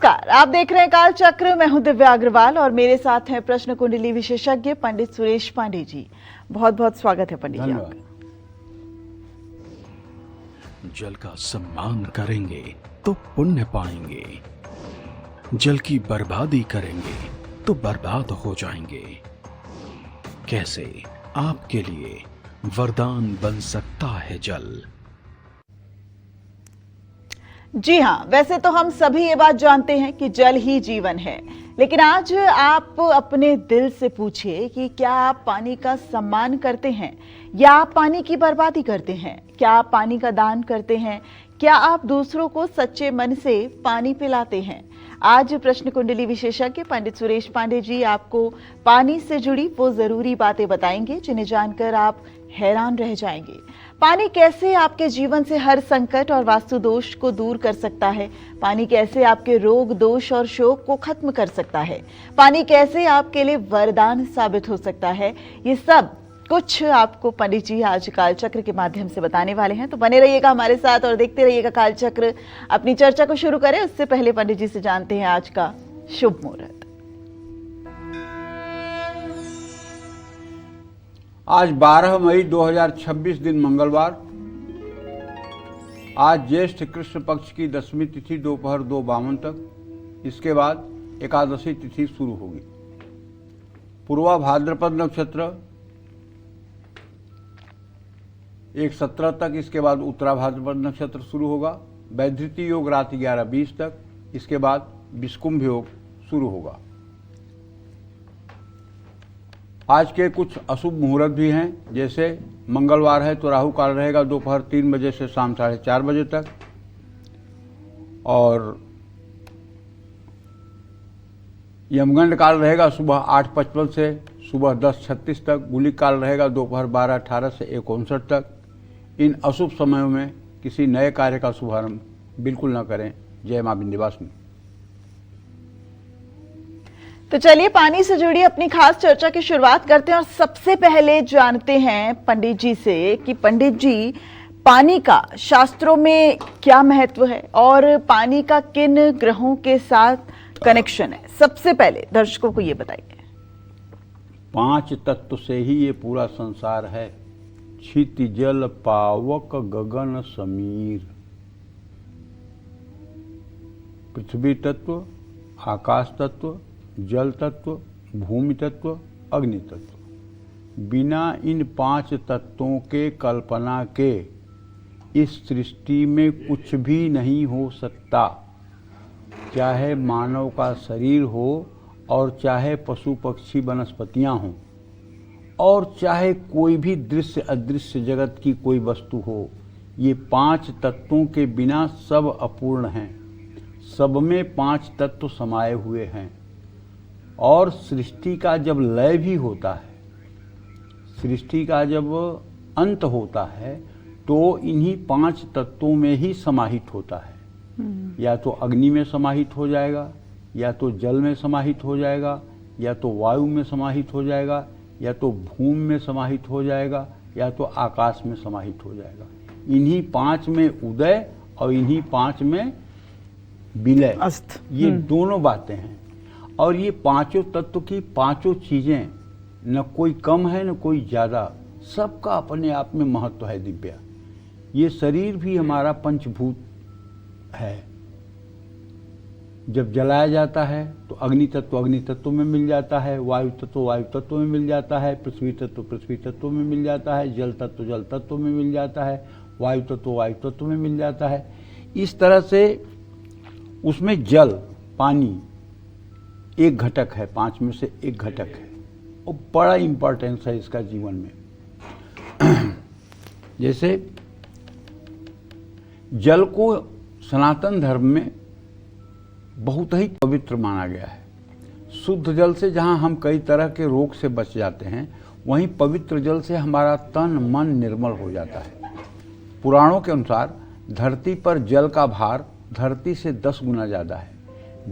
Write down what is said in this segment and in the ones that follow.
नमस्कार, आप देख रहे हैं काल चक्र। मैं हूं दिव्या अग्रवाल और मेरे साथ हैं प्रश्न कुंडली विशेषज्ञ पंडित सुरेश पांडे जी। बहुत बहुत स्वागत है पंडित जी आपका। जल का सम्मान करेंगे तो पुण्य पाएंगे, जल की बर्बादी करेंगे तो बर्बाद हो जाएंगे। कैसे आपके लिए वरदान बन सकता है जल? जी हाँ, वैसे तो हम सभी ये बात जानते हैं कि जल ही जीवन है, लेकिन आज आप अपने दिल से पूछिए कि क्या आप पानी का सम्मान करते हैं या आप पानी की बर्बादी करते हैं? क्या आप पानी का दान करते हैं? क्या आप दूसरों को सच्चे मन से पानी पिलाते हैं? आज प्रश्न कुंडली विशेषज्ञ पंडित सुरेश पांडे जी आपको पानी से जुड़ी वो जरूरी बातें बताएंगे जिन्हें जानकर आप हैरान रह जाएंगे। पानी कैसे आपके जीवन से हर संकट और वास्तु दोष को दूर कर सकता है? पानी कैसे आपके रोग, दोष और शोक को खत्म कर सकता है? पानी कैसे आपके लिए वरदान साबित हो सकता है? ये सब कुछ आपको पंडित जी आज कालचक्र के माध्यम से बताने वाले हैं, तो बने रहिएगा हमारे साथ और देखते रहिएगा कालचक्र। अपनी चर्चा को शुरू करें उससे पहले पंडित जी से जानते हैं आज का शुभ मुहूर्त। आज 12 मई 2026 दिन मंगलवार। आज ज्येष्ठ कृष्ण पक्ष की 10वीं तिथि दोपहर 2:52 तक। इसके बाद एकादशी तिथि शुरू होगी। पूर्वा भाद्रपद नक्षत्र 1:17 तक। इसके बाद उत्तरा भाद्रपद नक्षत्र शुरू होगा। वैधृति योग रात 11:20 तक। इसके बाद विषकुंभ योग शुरू होगा। आज के कुछ अशुभ मुहूर्त भी हैं, जैसे मंगलवार है तो राहु काल रहेगा दोपहर 3 बजे से शाम 4:30 बजे तक, और यमगंड काल रहेगा सुबह 8:55 से सुबह 10:36 तक। गुलिक काल रहेगा दोपहर 12:18 से 1:59 तक। इन अशुभ समयों में किसी नए कार्य का शुभारंभ बिल्कुल न करें। जय मां विंध्यवासिनी। तो चलिए पानी से जुड़ी अपनी खास चर्चा की शुरुआत करते हैं और सबसे पहले जानते हैं पंडित जी से कि पंडित जी, पानी का शास्त्रों में क्या महत्व है और पानी का किन ग्रहों के साथ कनेक्शन है? सबसे पहले दर्शकों को ये बताइए। 5 तत्व से ही ये पूरा संसार है। क्षिति जल पावक गगन समीर। पृथ्वी तत्व, आकाश तत्व, जल तत्व, भूमि तत्व, अग्नि तत्व। बिना इन 5 तत्वों के कल्पना के इस सृष्टि में कुछ भी नहीं हो सकता। चाहे मानव का शरीर हो और चाहे पशु पक्षी वनस्पतियां हों और चाहे कोई भी दृश्य अदृश्य जगत की कोई वस्तु हो, ये 5 तत्वों के बिना सब अपूर्ण हैं। सब में 5 तत्व समाये हुए हैं। और सृष्टि का जब लय भी होता है, सृष्टि का जब अंत होता है, तो इन्हीं 5 तत्वों में ही समाहित होता है। या तो अग्नि में समाहित हो जाएगा, या तो जल में समाहित हो जाएगा, या तो वायु में समाहित हो जाएगा, या तो भूमि में समाहित हो जाएगा, या तो आकाश में समाहित हो जाएगा। इन्हीं 5 में उदय और इन्हीं 5 में विलय, अस्त, ये दोनों बातें हैं। और ये 5 तत्व की 5 चीजें, न कोई कम है न कोई ज्यादा, सबका अपने आप में महत्व है दिव्या। ये शरीर भी हमारा पंचभूत है। जब जलाया जाता है तो अग्नि तत्व में मिल जाता है, वायु तत्व में मिल जाता है, पृथ्वी तत्व में मिल जाता है, जल तत्व में मिल जाता है, वायु तत्व में मिल जाता है। इस तरह से उसमें जल, पानी एक घटक है, 5 में से एक घटक है और बड़ा इंपॉर्टेंस है इसका जीवन में। जैसे जल को सनातन धर्म में बहुत ही पवित्र माना गया है। शुद्ध जल से जहां हम कई तरह के रोग से बच जाते हैं, वहीं पवित्र जल से हमारा तन मन निर्मल हो जाता है। पुराणों के अनुसार धरती पर जल का भार धरती से 10 गुना ज्यादा है।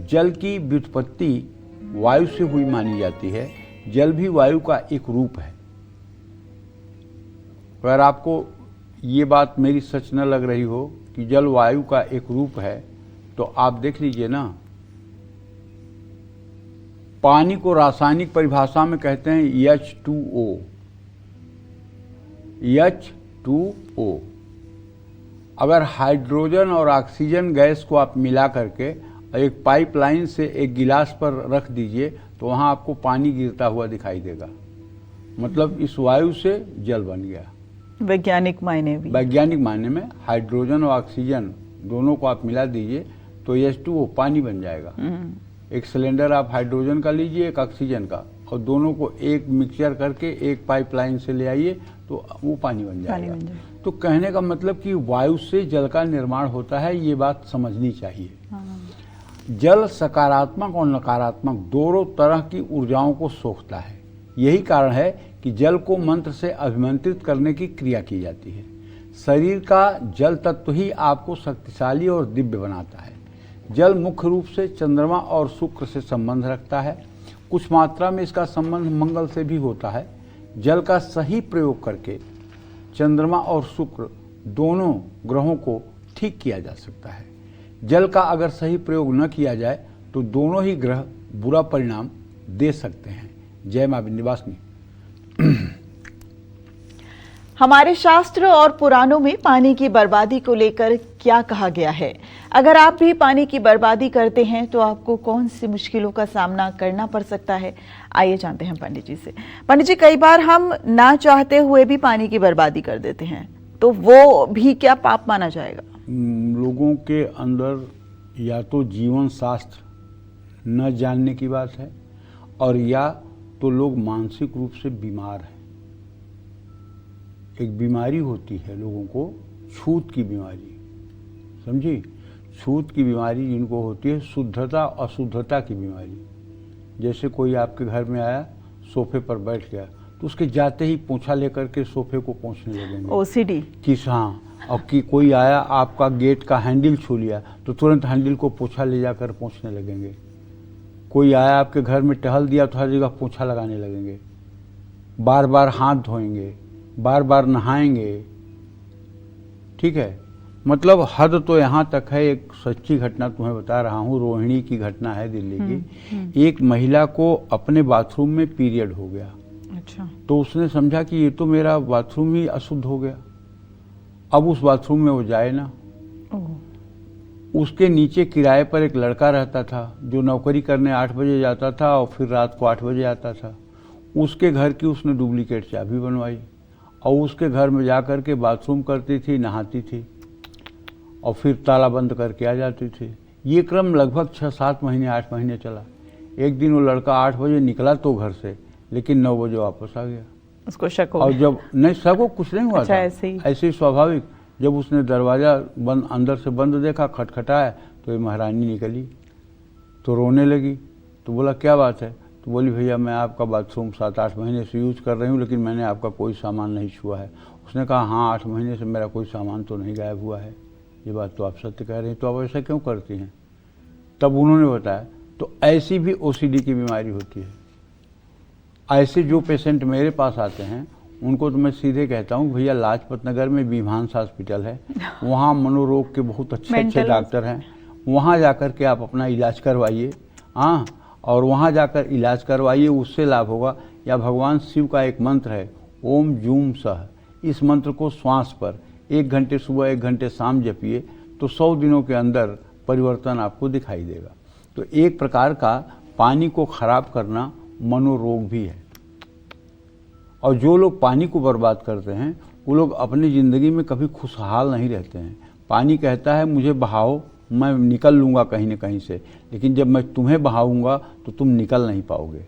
जल की व्युत्पत्ति वायु से हुई मानी जाती है। जल भी वायु का एक रूप है। अगर आपको ये बात मेरी सच न लग रही हो कि जल वायु का एक रूप है, तो आप देख लीजिए ना पानी को रासायनिक परिभाषा में कहते हैं H2O। H2O। अगर हाइड्रोजन और ऑक्सीजन गैस को आप मिला करके एक पाइपलाइन से एक गिलास पर रख दीजिए तो वहाँ आपको पानी गिरता हुआ दिखाई देगा। मतलब इस वायु से जल बन गया। वैज्ञानिक मायने भी, वैज्ञानिक मायने में हाइड्रोजन और ऑक्सीजन दोनों को आप मिला दीजिए तो H2O पानी बन जाएगा। एक सिलेंडर आप हाइड्रोजन का लीजिए, एक ऑक्सीजन का, और दोनों को एक मिक्सचर करके एक पाइपलाइन से ले आइए तो वो पानी बन जाएगा। तो कहने का मतलब कि वायु से जल का निर्माण होता है, ये बात समझनी चाहिए। जल सकारात्मक और नकारात्मक दोनों तरह की ऊर्जाओं को सोखता है। यही कारण है कि जल को मंत्र से अभिमंत्रित करने की क्रिया की जाती है। शरीर का जल तत्व ही आपको शक्तिशाली और दिव्य बनाता है। जल मुख्य रूप से चंद्रमा और शुक्र से संबंध रखता है। कुछ मात्रा में इसका संबंध मंगल से भी होता है। जल का सही प्रयोग करके चंद्रमा और शुक्र दोनों ग्रहों को ठीक किया जा सकता है। जल का अगर सही प्रयोग न किया जाए तो दोनों ही ग्रह बुरा परिणाम दे सकते हैं। जय मां विंध्यवासिनी। हमारे शास्त्र और पुराणों में पानी की बर्बादी को लेकर क्या कहा गया है? अगर आप भी पानी की बर्बादी करते हैं तो आपको कौन सी मुश्किलों का सामना करना पड़ सकता है? आइए जानते हैं पंडित जी से। पंडित जी, कई बार हम ना चाहते हुए भी पानी की बर्बादी कर देते हैं, तो वो भी क्या पाप माना जाएगा? लोगों के अंदर या तो जीवन शास्त्र न जानने की बात है, और या तो लोग मानसिक रूप से बीमार हैं। एक बीमारी होती है लोगों को, छूत की बीमारी, समझी? छूत की बीमारी जिनको होती है, शुद्धता अशुद्धता की बीमारी। जैसे कोई आपके घर में आया, सोफे पर बैठ गया, तो उसके जाते ही पोंछा लेकर के सोफे को पोंछने लगेंगे। ओसीडी कि हाँ, और कि कोई आया आपका गेट का हैंडल छू लिया तो तुरंत हैंडल को पोंछा ले जाकर पोंछने लगेंगे। कोई आया आपके घर में टहल दिया तो हर जगह पोंछा लगाने लगेंगे। बार बार हाथ धोएंगे, बार बार नहाएंगे। ठीक है, मतलब हद तो यहाँ तक है। एक सच्ची घटना तुम्हें बता रहा हूँ, रोहिणी की घटना है दिल्ली की। एक महिला को अपने बाथरूम में पीरियड हो गया। अच्छा। तो उसने समझा कि ये तो मेरा बाथरूम ही अशुद्ध हो गया, अब उस बाथरूम में वो जाए ना। उसके नीचे किराए पर एक लड़का रहता था जो नौकरी करने 8 बजे जाता था और फिर रात को 8 बजे आता था। उसके घर की उसने डुप्लीकेट चाबी बनवाई और उसके घर में जा कर के बाथरूम करती थी, नहाती थी और फिर ताला बंद करके आ जाती थी। ये क्रम लगभग 6-7 महीने 8 महीने चला। एक दिन वो लड़का 8 बजे निकला तो घर से, लेकिन 9 बजे वापस आ गया। उसको शक हो और जब नहीं, सबको कुछ नहीं हुआ अच्छा, था, ऐसे ही स्वाभाविक। जब उसने दरवाजा बंद अंदर से बंद देखा, खटखटाया तो ये महारानी निकली तो रोने लगी। तो बोला क्या बात है? तो बोली भैया मैं आपका बाथरूम 7-8 महीने से यूज कर रही हूँ, लेकिन मैंने आपका कोई सामान नहीं छुआ है। उसने कहा हाँ, 8 महीने से मेरा कोई सामान तो नहीं गायब हुआ है। ये बात तो आप सत्य कह रही हैं, तो आप ऐसा क्यों करती हैं? तब उन्होंने बताया। तो ऐसी भी ओसीडी की बीमारी होती है। ऐसे जो पेशेंट मेरे पास आते हैं उनको तो मैं सीधे कहता हूँ भैया लाजपत नगर में विभांस हॉस्पिटल है, वहाँ मनोरोग के बहुत अच्छे डॉक्टर हैं, वहाँ जाकर के आप अपना इलाज करवाइए। हाँ, और वहाँ जाकर इलाज करवाइए, उससे लाभ होगा। या भगवान शिव का एक मंत्र है, ओम जूम सह। इस मंत्र को श्वास पर 1 घंटे सुबह 1 घंटे शाम जपिए तो 100 दिनों के अंदर परिवर्तन आपको दिखाई देगा। तो एक प्रकार का पानी को खराब करना मनोरोग भी है। और जो लोग पानी को बर्बाद करते हैं वो लोग अपनी ज़िंदगी में कभी खुशहाल नहीं रहते हैं। पानी कहता है मुझे बहाओ, मैं निकल लूँगा कहीं न कहीं से, लेकिन जब मैं तुम्हें बहाऊँगा तो तुम निकल नहीं पाओगे।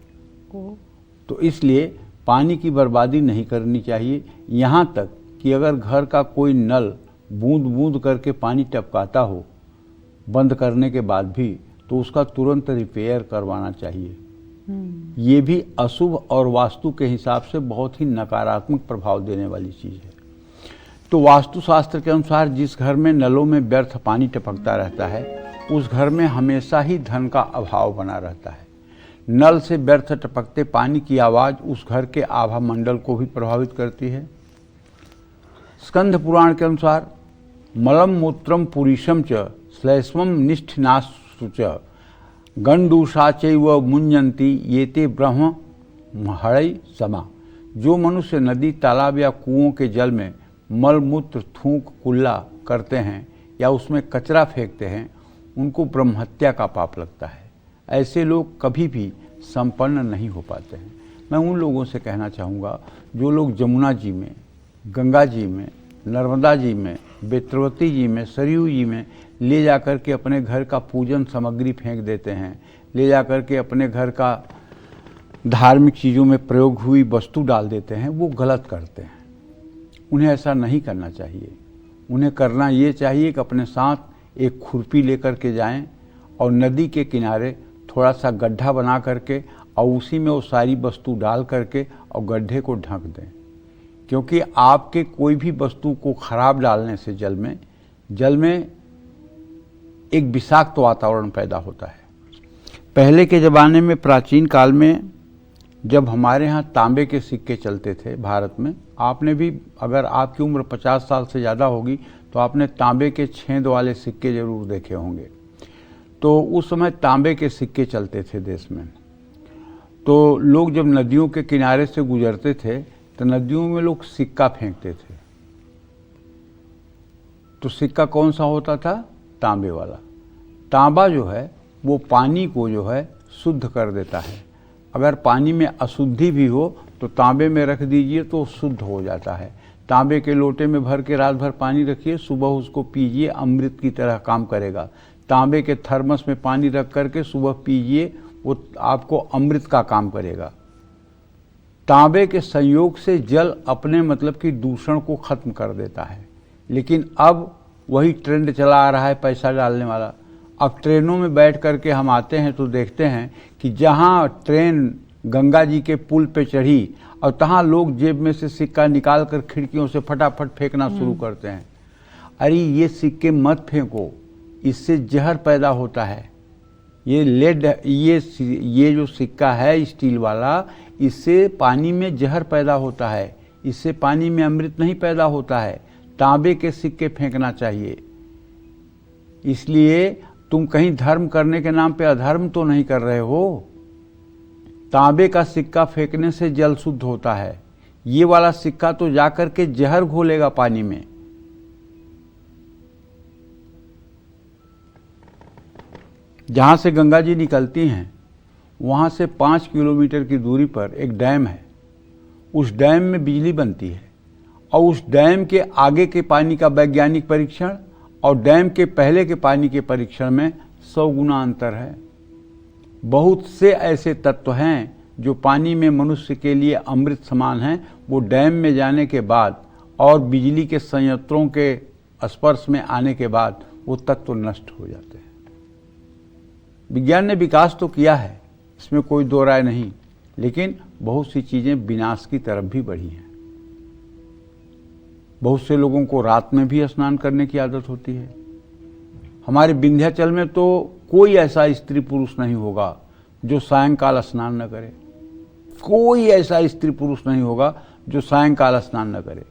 तो इसलिए पानी की बर्बादी नहीं करनी चाहिए। यहाँ तक कि अगर घर का कोई नल बूंद बूंद करके पानी टपकाता हो बंद करने के बाद भी, तो उसका तुरंत रिपेयर करवाना चाहिए। ये भी अशुभ और वास्तु के हिसाब से बहुत ही नकारात्मक प्रभाव देने वाली चीज़ है। तो वास्तुशास्त्र के अनुसार जिस घर में नलों में व्यर्थ पानी टपकता रहता है उस घर में हमेशा ही धन का अभाव बना रहता है। नल से व्यर्थ टपकते पानी की आवाज़ उस घर के आभा मंडल को भी प्रभावित करती है। स्कंद पुराण के अनुसार मलम मूत्रम पुरीशम च श्लेष्मम निष्ठिनाशु च गंडूषा चैव मुञ्जन्ति येते ब्रह्म हड़ई समा। जो मनुष्य नदी, तालाब या कुओं के जल में मल मूत्र, थूक, कुल्ला करते हैं या उसमें कचरा फेंकते हैं, उनको ब्रह्महत्या का पाप लगता है। ऐसे लोग कभी भी संपन्न नहीं हो पाते हैं। मैं उन लोगों से कहना चाहूँगा जो लोग जमुना जी में, गंगा जी में, नर्मदा जी में, बेत्रवती जी में, सरयू जी में ले जाकर के अपने घर का पूजन सामग्री फेंक देते हैं, ले जाकर के अपने घर का धार्मिक चीज़ों में प्रयोग हुई वस्तु डाल देते हैं, वो गलत करते हैं। उन्हें ऐसा नहीं करना चाहिए। उन्हें करना ये चाहिए कि अपने साथ एक खुरपी लेकर के जाएं और नदी के किनारे थोड़ा सा गड्ढा बना करके और उसी में वो सारी वस्तु डाल करके और गड्ढे को ढक दें। क्योंकि आपके कोई भी वस्तु को खराब डालने से जल में एक विषाक्त वातावरण पैदा होता है। पहले के ज़माने में, प्राचीन काल में, जब हमारे यहाँ तांबे के सिक्के चलते थे भारत में, आपने भी, अगर आपकी उम्र 50 साल से ज़्यादा होगी तो आपने तांबे के छेद वाले सिक्के ज़रूर देखे होंगे। तो उस समय तांबे के सिक्के चलते थे देश में। तो लोग जब नदियों के किनारे से गुजरते थे तो नदियों में लोग सिक्का फेंकते थे। तो सिक्का कौन सा होता था? तांबे वाला। तांबा जो है वो पानी को जो है शुद्ध कर देता है। अगर पानी में अशुद्धि भी हो तो तांबे में रख दीजिए तो शुद्ध हो जाता है। तांबे के लोटे में भर के रात भर पानी रखिए, सुबह उसको पीजिए, अमृत की तरह काम करेगा। तांबे के थर्मस में पानी रख करके सुबह पीजिए, वो आपको अमृत का काम करेगा। तांबे के संयोग से जल अपने मतलब कि दूषण को खत्म कर देता है। लेकिन अब वही ट्रेंड चला आ रहा है पैसा डालने वाला। अब ट्रेनों में बैठ करके हम आते हैं तो देखते हैं कि जहां ट्रेन गंगा जी के पुल पे चढ़ी और तहां लोग जेब में से सिक्का निकाल कर खिड़कियों से फटाफट फेंकना शुरू करते हैं। अरे ये सिक्के मत फेंको, इससे जहर पैदा होता है। ये लेड, ये जो सिक्का है स्टील वाला, इससे पानी में जहर पैदा होता है, इससे पानी में अमृत नहीं पैदा होता है। तांबे के सिक्के फेंकना चाहिए। इसलिए तुम कहीं धर्म करने के नाम पे अधर्म तो नहीं कर रहे हो। तांबे का सिक्का फेंकने से जल शुद्ध होता है। ये वाला सिक्का तो जाकर के जहर घोलेगा पानी में। जहां से गंगा जी निकलती हैं वहां से 5 किलोमीटर की दूरी पर एक डैम है। उस डैम में बिजली बनती है और उस डैम के आगे के पानी का वैज्ञानिक परीक्षण और डैम के पहले के पानी के परीक्षण में 100 गुना अंतर है। बहुत से ऐसे तत्व हैं जो पानी में मनुष्य के लिए अमृत समान हैं, वो डैम में जाने के बाद और बिजली के संयंत्रों के स्पर्श में आने के बाद वो तत्व नष्ट हो जाते हैं। विज्ञान ने विकास तो किया है, इसमें कोई दो राय नहीं, लेकिन बहुत सी चीजें विनाश की तरफ भी बढ़ी हैं। बहुत से लोगों को रात में भी स्नान करने की आदत होती है। हमारे विंध्याचल में तो कोई ऐसा स्त्री पुरुष नहीं होगा जो सायंकाल स्नान न करे। कोई ऐसा स्त्री पुरुष नहीं होगा जो सायंकाल स्नान न करे।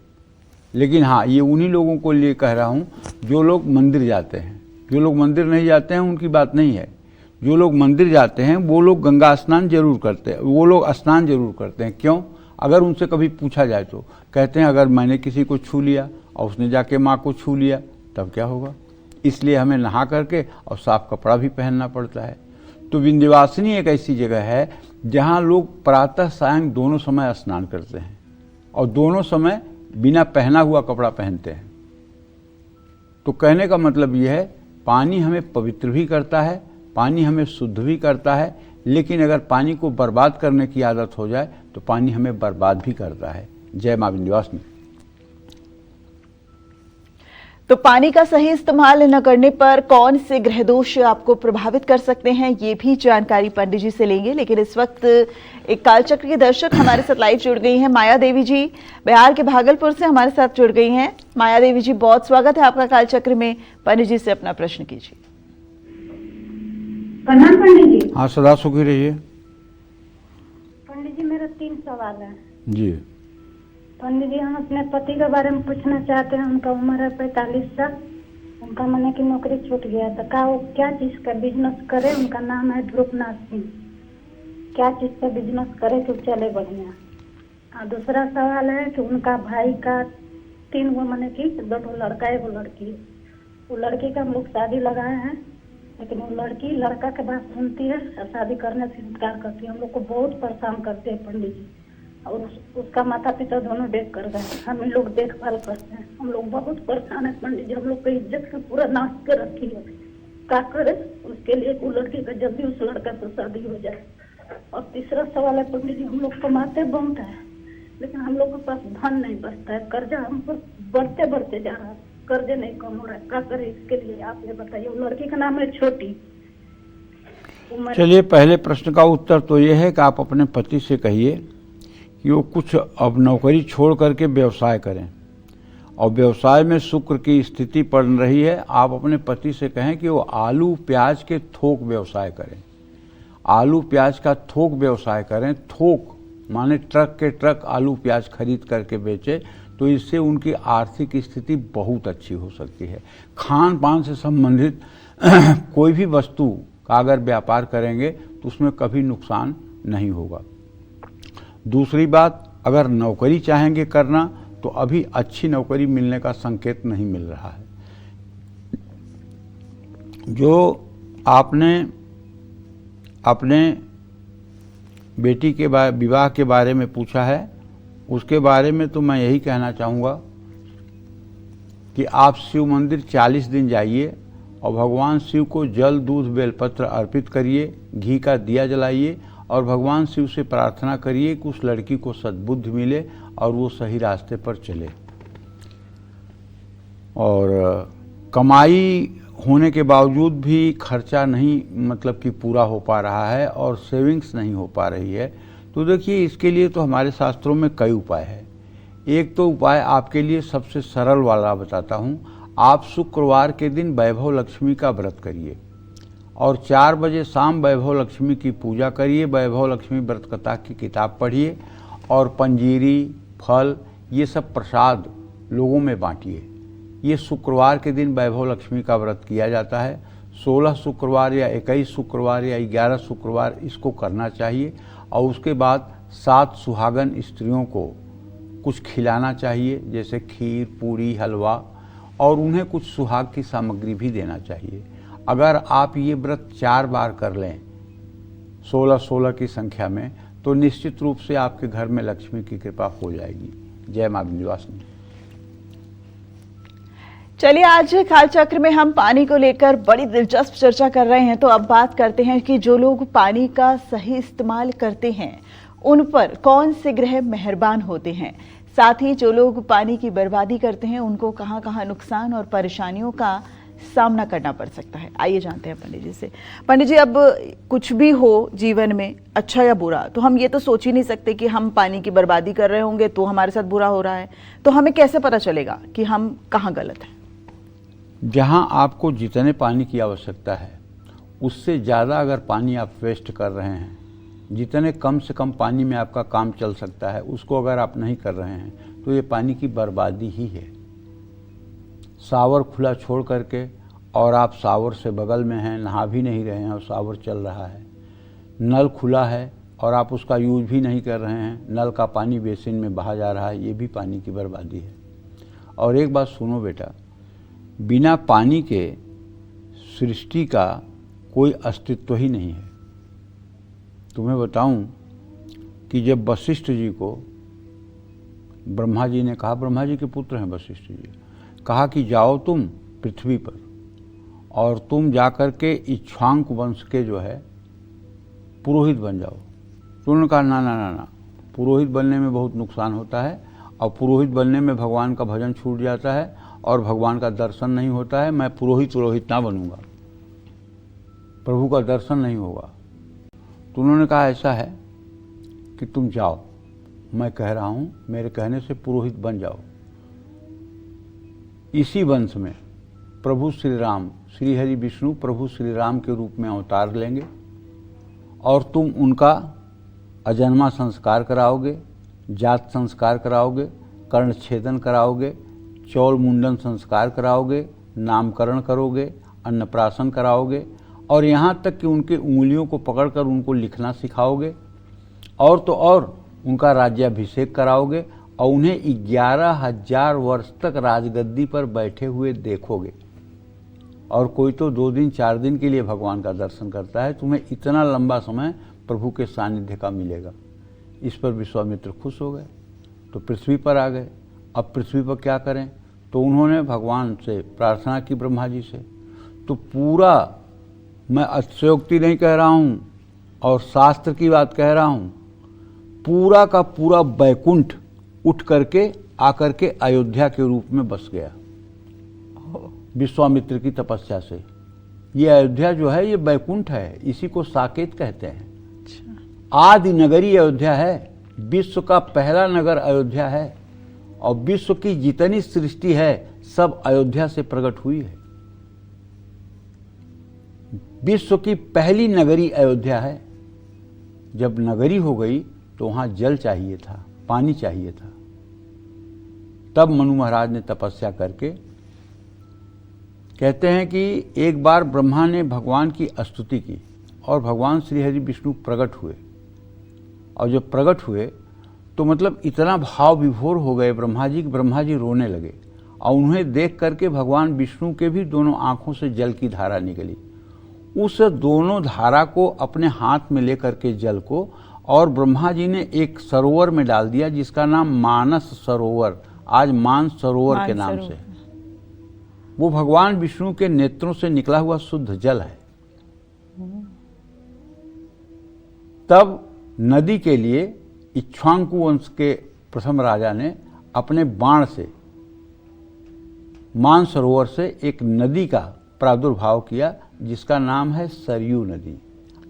लेकिन हाँ, ये उन्हीं लोगों को लिए कह रहा हूँ जो लोग मंदिर जाते हैं। जो लोग मंदिर नहीं जाते हैं उनकी बात नहीं है। जो लोग मंदिर जाते हैं वो लोग गंगा स्नान जरूर करते हैं, वो लोग स्नान जरूर करते हैं। क्यों? अगर उनसे कभी पूछा जाए तो कहते हैं अगर मैंने किसी को छू लिया और उसने जाके माँ को छू लिया तब क्या होगा। इसलिए हमें नहा करके और साफ कपड़ा भी पहनना पड़ता है। तो विंध्यवासिनी एक ऐसी जगह है जहाँ लोग प्रातः सायं दोनों समय स्नान करते हैं और दोनों समय बिना पहना हुआ कपड़ा पहनते हैं। तो कहने का मतलब यह है, पानी हमें पवित्र भी करता है, पानी हमें शुद्ध भी करता है, लेकिन अगर पानी को बर्बाद करने की आदत हो जाए तो पानी हमें बर्बाद भी करता है। जय मां विंध्यवासिनी। तो पानी का सही इस्तेमाल न करने पर कौन से ग्रह दोष आपको प्रभावित कर सकते हैं, ये भी जानकारी पंडित जी से लेंगे। लेकिन इस वक्त एक कालचक्र की दर्शक हमारे साथ लाइव जुड़ गई हैं। माया देवी जी बिहार के भागलपुर से हमारे साथ जुड़ गई हैं। माया देवी जी, बहुत स्वागत है आपका कालचक्र में। पंडित जी से अपना प्रश्न कीजिए। प्रणाम पंडित जी। हाँ, सदा सुखी रहिए। पंडित जी, मेरा 3 सवाल है। जी। पंडित जी, हम अपने पति के बारे में पूछना चाहते हैं। उनका उम्र है 45 साल, उनका मैंने की नौकरी छूट गया था, का वो क्या चीज का बिजनेस करे? उनका नाम है ध्रुवनाथ सिंह। क्या चीज का बिजनेस करे तो चले बढ़िया। और दूसरा सवाल है कि उनका भाई का 3 गो मैंने की 2 लड़का 1 लड़की। वो लड़की का हम लोग शादी लगाए हैं, लेकिन वो लड़की लड़का के बात सुनती है और शादी करने से इनकार करती है। हम लोग को बहुत परेशान करते हैं पंडित जी, और उसका माता पिता दोनों डेथ कर गए। हम ही लोग देखभाल करते हैं। हम लोग बहुत परेशान है पंडित जी, हम लोग की इज्जत का पूरा नाश के रखी है। क्या करे उसके लिए? वो लड़की का जल्दी उस लड़का से शादी हो जाए। और तीसरा सवाल है पंडित जी, हम लोग कमाते बहुत है, लेकिन हम लोग के पास धन नहीं बचता है। कर्जा हम पर बढ़ते बढ़ते जा रहा है, कर्जे नहीं कम हो रहा है। क्या करे इसके लिए आप ये बताइए। वो लड़की का नाम है छोटी। चलिए, पहले प्रश्न का उत्तर तो ये है कि आप अपने पति से कहिए कि वो कुछ अब नौकरी छोड़ करके व्यवसाय करें, और व्यवसाय में शुक्र की स्थिति पड़ रही है। आप अपने पति से कहें कि वो आलू प्याज के थोक व्यवसाय करें, आलू प्याज का थोक व्यवसाय करें। थोक माने ट्रक के ट्रक आलू प्याज खरीद करके बेचे, तो इससे उनकी आर्थिक स्थिति बहुत अच्छी हो सकती है। खान पान से संबंधित कोई भी वस्तु का अगर व्यापार करेंगे तो उसमें कभी नुकसान नहीं होगा। दूसरी बात, अगर नौकरी चाहेंगे करना तो अभी अच्छी नौकरी मिलने का संकेत नहीं मिल रहा है। जो आपने अपने बेटी के विवाह के बारे में पूछा है, उसके बारे में तो मैं यही कहना चाहूँगा कि आप शिव मंदिर 40 दिन जाइए और भगवान शिव को जल दूध बेलपत्र अर्पित करिए, घी का दिया जलाइए और भगवान शिव से प्रार्थना करिए कि उस लड़की को सद्बुद्धि मिले और वो सही रास्ते पर चले। और कमाई होने के बावजूद भी खर्चा नहीं मतलब कि पूरा हो पा रहा है और सेविंग्स नहीं हो पा रही है, तो देखिए इसके लिए तो हमारे शास्त्रों में कई उपाय है। एक तो उपाय आपके लिए सबसे सरल वाला बताता हूँ। आप शुक्रवार के दिन वैभव लक्ष्मी का व्रत करिए और 4 बजे शाम वैभव लक्ष्मी की पूजा करिए। वैभव लक्ष्मी व्रत कथा की किताब पढ़िए और पंजीरी, फल, ये सब प्रसाद लोगों में बांटिए। ये शुक्रवार के दिन वैभव लक्ष्मी का व्रत किया जाता है। 16 शुक्रवार या 21 शुक्रवार या 11 शुक्रवार इसको करना चाहिए। और उसके बाद 7 सुहागन स्त्रियों को कुछ खिलाना चाहिए, जैसे खीर, पूरी, हलवा, और उन्हें कुछ सुहाग की सामग्री भी देना चाहिए। अगर आप ये व्रत 4 बार कर लें 16-16 की संख्या में, तो निश्चित रूप से आपके घर में लक्ष्मी की कृपा हो जाएगी। जय मां विंध्यवासिनी। चलिए, आज कालचक्र में हम पानी को लेकर बड़ी दिलचस्प चर्चा कर रहे हैं। तो अब बात करते हैं कि जो लोग पानी का सही इस्तेमाल करते हैं उन पर कौन से ग्रह मेहरबान होते हैं। साथ ही जो लोग पानी की बर्बादी करते हैं उनको कहां कहां नुकसान और परेशानियों का सामना करना पड़ सकता है। आइए जानते हैं पंडित जी से। पंडित जी, अब कुछ भी हो जीवन में, अच्छा या बुरा, तो हम ये तो सोच ही नहीं सकते कि हम पानी की बर्बादी कर रहे होंगे तो हमारे साथ बुरा हो रहा है। तो हमें कैसे पता चलेगा कि हम कहाँ गलत हैं? जहाँ आपको जितने पानी की आवश्यकता है उससे ज़्यादा अगर पानी आप वेस्ट कर रहे हैं, जितने कम से कम पानी में आपका काम चल सकता है उसको अगर आप नहीं कर रहे हैं, तो ये पानी की बर्बादी ही है। शावर खुला छोड़ करके और आप शावर से बगल में हैं, नहा भी नहीं रहे हैं और शावर चल रहा है। नल खुला है और आप उसका यूज भी नहीं कर रहे हैं, नल का पानी बेसिन में बहा जा रहा है, ये भी पानी की बर्बादी है। और एक बात सुनो बेटा, बिना पानी के सृष्टि का कोई अस्तित्व ही नहीं है। तुम्हें बताऊं कि जब वशिष्ठ जी को ब्रह्मा जी ने कहा, ब्रह्मा जी के पुत्र हैं वशिष्ठ जी, कहा कि जाओ तुम पृथ्वी पर और तुम जाकर के इक्ष्वाक वंश के जो है पुरोहित बन जाओ। तो उन्होंने कहा ना ना ना ना, पुरोहित बनने में बहुत नुकसान होता है और पुरोहित बनने में भगवान का भजन छूट जाता है और भगवान का दर्शन नहीं होता है। मैं पुरोहित ना बनूंगा, प्रभु का दर्शन नहीं होगा। तो उन्होंने कहा ऐसा है कि तुम जाओ, मैं कह रहा हूं, मेरे कहने से पुरोहित बन जाओ। इसी वंश में प्रभु श्री राम, श्री हरि विष्णु प्रभु श्री राम के रूप में अवतार लेंगे और तुम उनका अजन्मा संस्कार कराओगे, जात संस्कार कराओगे, कर्ण छेदन कराओगे, चौल मुंडन संस्कार कराओगे, नामकरण करोगे, अन्नप्राशन कराओगे और यहाँ तक कि उनके उंगलियों को पकड़कर उनको लिखना सिखाओगे और तो और उनका राज्याभिषेक कराओगे और उन्हें 11,000 वर्ष तक राजगद्दी पर बैठे हुए देखोगे। और कोई तो 2 दिन 4 दिन के लिए भगवान का दर्शन करता है, तुम्हें इतना लंबा समय प्रभु के सानिध्य का मिलेगा। इस पर विश्वामित्र खुश हो गए, तो पृथ्वी पर आ गए। अब पृथ्वी पर क्या करें, तो उन्होंने भगवान से प्रार्थना की, ब्रह्मा जी से। तो पूरा, मैं अतिशयोक्ति नहीं कह रहा हूँ और शास्त्र की बात कह रहा हूँ, पूरा का पूरा बैकुंठ उठ करके आकर के अयोध्या के रूप में बस गया विश्वामित्र की तपस्या से। ये अयोध्या जो है ये बैकुंठ है, इसी को साकेत कहते हैं। आदि नगरी अयोध्या है, विश्व का पहला नगर अयोध्या है और विश्व की जितनी सृष्टि है सब अयोध्या से प्रकट हुई है। विश्व की पहली नगरी अयोध्या है। जब नगरी हो गई तो वहां जल चाहिए था, पानी चाहिए था। तब मनु महाराज ने तपस्या करके, कहते हैं कि एक बार ब्रह्मा ने भगवान की स्तुति की और भगवान श्री हरि विष्णु प्रकट हुए। और जब प्रकट हुए तो मतलब इतना भाव विभोर हो गए ब्रह्मा जी रोने लगे और उन्हें देख करके भगवान विष्णु के भी दोनों आंखों से जल की धारा निकली। उस दोनों धारा को अपने हाथ में लेकर के जल को और ब्रह्मा जी ने एक सरोवर में डाल दिया जिसका नाम मानस सरोवर, आज मान सरोवर के नाम से। वो भगवान विष्णु के नेत्रों से निकला हुआ शुद्ध जल है। तब नदी के लिए इक्ष्वाकु वंश के प्रथम राजा ने अपने बाण से मान सरोवर से एक नदी का प्रादुर्भाव किया जिसका नाम है सरयू नदी।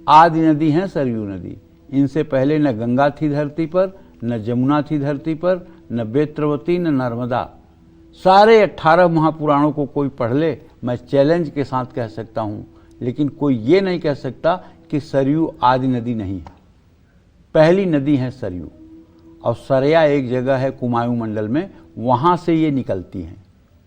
आदि नदी है सरयू नदी। इनसे पहले न गंगा थी धरती पर, न जमुना थी धरती पर, न बेत्रवती, न नर्मदा। सारे 18 महापुराणों को कोई पढ़ ले, मैं चैलेंज के साथ कह सकता हूं, लेकिन कोई ये नहीं कह सकता कि सरयू आदि नदी नहीं है। पहली नदी है सरयू। और सरया एक जगह है कुमायूं मंडल में, वहां से ये निकलती हैं।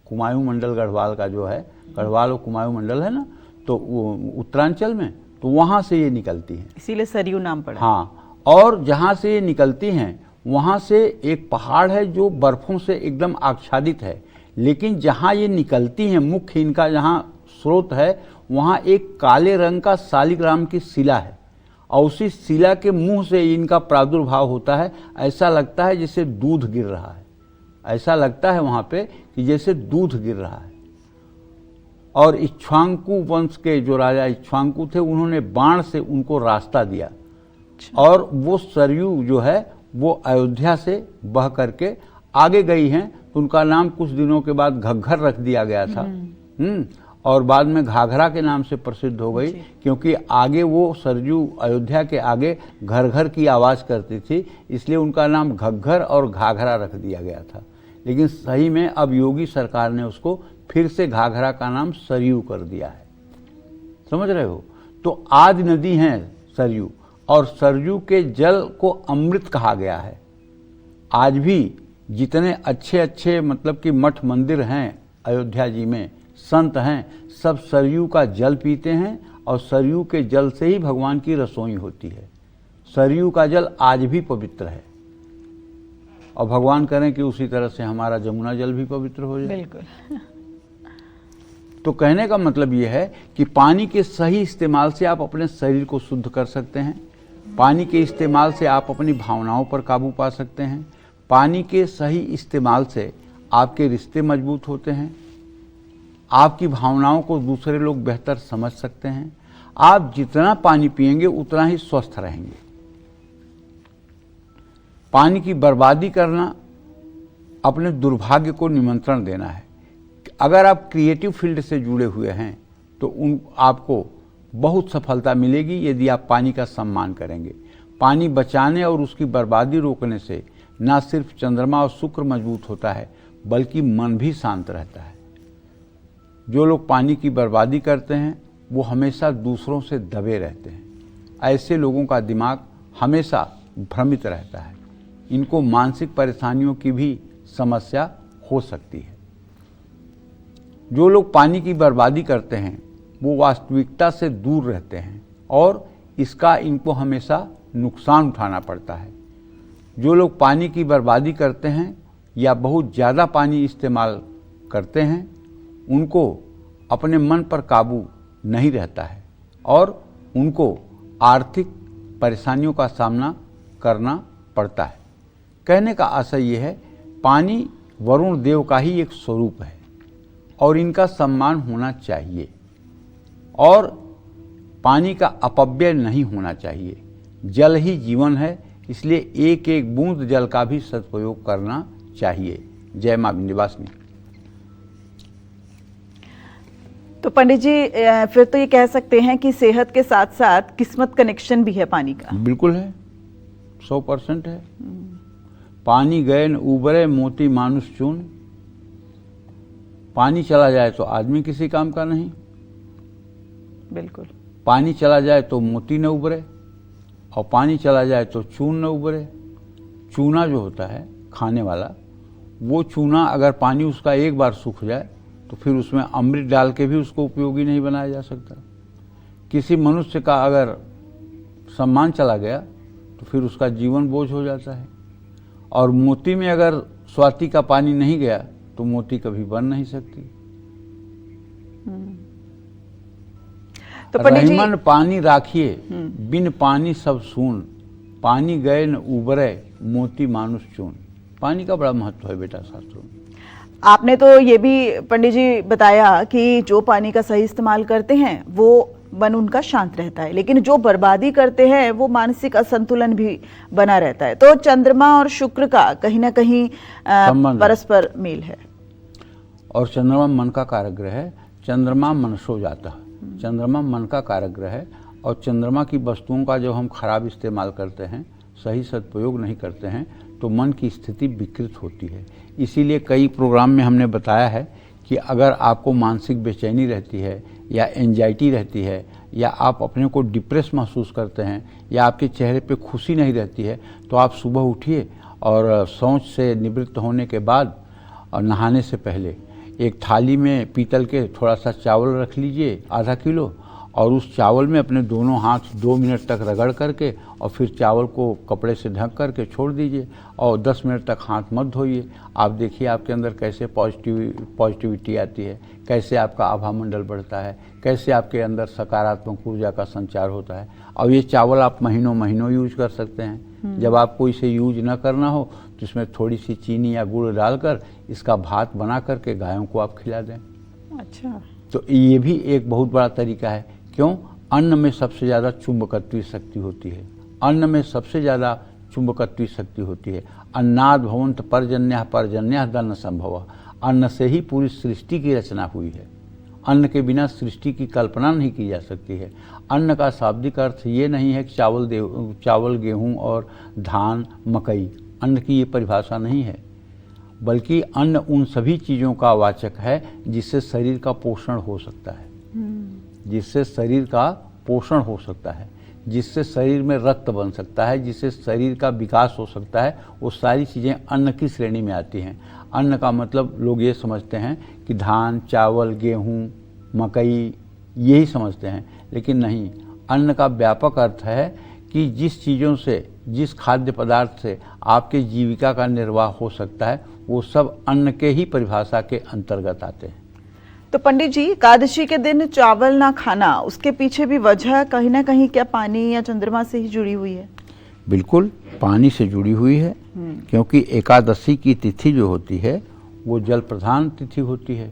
कुमायूं मंडल गढ़वाल का जो है, गढ़वाल और कुमायूं मंडल है ना, तो वो उत्तरांचल में, तो वहां से ये निकलती हैं, इसीलिए सरयू नाम पड़ा। हाँ, और जहां से ये निकलती हैं वहां से एक पहाड़ है जो बर्फों से एकदम आच्छादित है, लेकिन जहां ये निकलती हैं, मुख्य इनका जहां स्रोत है, वहां एक काले रंग का शालिग्राम की शिला है और उसी शिला के मुंह से इनका प्रादुर्भाव होता है। ऐसा लगता है जैसे दूध गिर रहा है, ऐसा लगता है वहां पे कि जैसे दूध गिर रहा है। और इक्ष्वाकु वंश के जो राजा इक्ष्वाकु थे, उन्होंने बाण से उनको रास्ता दिया और वो सरयू जो है वो अयोध्या से बह करके आगे गई हैं, तो उनका नाम कुछ दिनों के बाद घग्घर रख दिया गया था। और बाद में घाघरा के नाम से प्रसिद्ध हो गई, क्योंकि आगे वो सरयू अयोध्या के आगे घर घर की आवाज करती थी, इसलिए उनका नाम घग्घर और घाघरा रख दिया गया था। लेकिन सही में अब योगी सरकार ने उसको फिर से घाघरा का नाम सरयू कर दिया है। समझ रहे हो? तो आदि नदी है सरयू और सरयू के जल को अमृत कहा गया है। आज भी जितने अच्छे अच्छे मतलब कि मठ मंदिर हैं अयोध्या जी में, संत हैं, सब सरयू का जल पीते हैं और सरयू के जल से ही भगवान की रसोई होती है। सरयू का जल आज भी पवित्र है और भगवान करें कि उसी तरह से हमारा जमुना जल भी पवित्र हो जाए। बिल्कुल। तो कहने का मतलब यह है कि पानी के सही इस्तेमाल से आप अपने शरीर को शुद्ध कर सकते हैं। पानी के इस्तेमाल से आप अपनी भावनाओं पर काबू पा सकते हैं। पानी के सही इस्तेमाल से आपके रिश्ते मजबूत होते हैं। आपकी भावनाओं को दूसरे लोग बेहतर समझ सकते हैं। आप जितना पानी पिएंगे उतना ही स्वस्थ रहेंगे। पानी की बर्बादी करना अपने दुर्भाग्य को निमंत्रण देना है। अगर आप क्रिएटिव फील्ड से जुड़े हुए हैं तो आपको बहुत सफलता मिलेगी यदि आप पानी का सम्मान करेंगे। पानी बचाने और उसकी बर्बादी रोकने से न सिर्फ चंद्रमा और शुक्र मजबूत होता है बल्कि मन भी शांत रहता है। जो लोग पानी की बर्बादी करते हैं वो हमेशा दूसरों से दबे रहते हैं। ऐसे लोगों का दिमाग हमेशा भ्रमित रहता है। इनको मानसिक परेशानियों की भी समस्या हो सकती है। जो लोग पानी की बर्बादी करते हैं वो वास्तविकता से दूर रहते हैं और इसका इनको हमेशा नुकसान उठाना पड़ता है। जो लोग पानी की बर्बादी करते हैं या बहुत ज़्यादा पानी इस्तेमाल करते हैं उनको अपने मन पर काबू नहीं रहता है और उनको आर्थिक परेशानियों का सामना करना पड़ता है। कहने का आशय ये है, पानी वरुण देव का ही एक स्वरूप है और इनका सम्मान होना चाहिए और पानी का अपव्यय नहीं होना चाहिए। जल ही जीवन है, इसलिए एक एक बूंद जल का भी सदुपयोग करना चाहिए। जय मां विंध्यवासिनी। तो पंडित जी, फिर तो ये कह सकते हैं कि सेहत के साथ साथ किस्मत कनेक्शन भी है पानी का। बिल्कुल है, 100% है। पानी गए न उबरे मोती मानुष चून। पानी चला जाए तो आदमी किसी काम का नहीं। बिल्कुल। पानी चला जाए तो मोती न उबरे और पानी चला जाए तो चून न उबरे। चूना जो होता है खाने वाला, वो चूना अगर पानी उसका एक बार सूख जाए तो फिर उसमें अमृत डाल के भी उसको उपयोगी नहीं बनाया जा सकता। किसी मनुष्य का अगर सम्मान चला गया तो फिर उसका जीवन बोझ हो जाता है और मोती में अगर स्वाति का पानी नहीं गया तो मोती कभी बन नहीं सकती। तो पंडित जी, रहीमन पानी राखिए बिन पानी सब सून। पानी गए न उबरे मोती मानुष चून। पानी का बड़ा महत्व है बेटा शास्त्रों में। आपने तो ये भी पंडित जी बताया कि जो पानी का सही इस्तेमाल करते हैं वो मन उनका शांत रहता है, लेकिन जो बर्बादी करते हैं वो मानसिक असंतुलन भी बना रहता है। तो चंद्रमा और शुक्र का कहीं ना कहीं परस्पर मेल है। और चंद्रमा मन का कारक ग्रह है। चंद्रमा मनसो जाता है। चंद्रमा मन का कारक ग्रह है और चंद्रमा की वस्तुओं का जब हम खराब इस्तेमाल करते हैं, सही सदुपयोग नहीं करते हैं, तो मन की स्थिति विकृत होती है। इसीलिए कई प्रोग्राम में हमने बताया है कि अगर आपको मानसिक बेचैनी रहती है या एंजाइटी रहती है या आप अपने को डिप्रेस महसूस करते हैं या आपके चेहरे पे खुशी नहीं रहती है, तो आप सुबह उठिए और शौच से निवृत्त होने के बाद और नहाने से पहले एक थाली में पीतल के थोड़ा सा चावल रख लीजिए, आधा किलो, और उस चावल में अपने दोनों हाथ 2 मिनट तक रगड़ करके और फिर चावल को कपड़े से ढक करके छोड़ दीजिए और 10 मिनट तक हाथ मत धोइए। आप देखिए आपके अंदर कैसे पॉजिटिविटी आती है, कैसे आपका आभा मंडल बढ़ता है, कैसे आपके अंदर सकारात्मक ऊर्जा का संचार होता है। और ये चावल आप महीनों महीनों यूज कर सकते हैं। जब आपको इसे यूज न करना हो तो इसमें थोड़ी सी चीनी या गुड़ डालकर इसका भात बना करके गायों को आप खिला दें। अच्छा, तो ये भी एक बहुत बड़ा तरीका है। क्यों? अन्न में सबसे ज़्यादा चुंबकत्वीय शक्ति होती है। अन्न में सबसे ज़्यादा चुंबकत्वीय शक्ति होती है। अन्नाद भवंत पर्जन्यः दन्न संभव। अन्न से ही पूरी सृष्टि की रचना हुई है। अन्न के बिना सृष्टि की कल्पना नहीं की जा सकती है। अन्न का शाब्दिक अर्थ ये नहीं है कि चावल गेहूँ और धान मकई, अन्न की ये परिभाषा नहीं है, बल्कि अन्न उन सभी चीज़ों का वाचक है जिससे शरीर का पोषण हो सकता है, जिससे शरीर का पोषण हो सकता है, जिससे शरीर में रक्त बन सकता है, जिससे शरीर का विकास हो सकता है। वो सारी चीज़ें अन्न की श्रेणी में आती हैं। अन्न का मतलब लोग ये समझते हैं कि धान, चावल, गेहूँ, मकई यही समझते हैं, लेकिन नहीं। अन्न का व्यापक अर्थ है कि जिस चीज़ों से, जिस खाद्य पदार्थ से आपके जीविका का निर्वाह हो सकता है, वो सब अन्न के ही परिभाषा के अंतर्गत आते हैं। तो पंडित जी, एकादशी के दिन चावल ना खाना, उसके पीछे भी वजह कहीं ना कहीं क्या पानी या चंद्रमा से ही जुड़ी हुई है? बिल्कुल पानी से जुड़ी हुई है, क्योंकि एकादशी की तिथि जो होती है वो जल प्रधान तिथि होती है।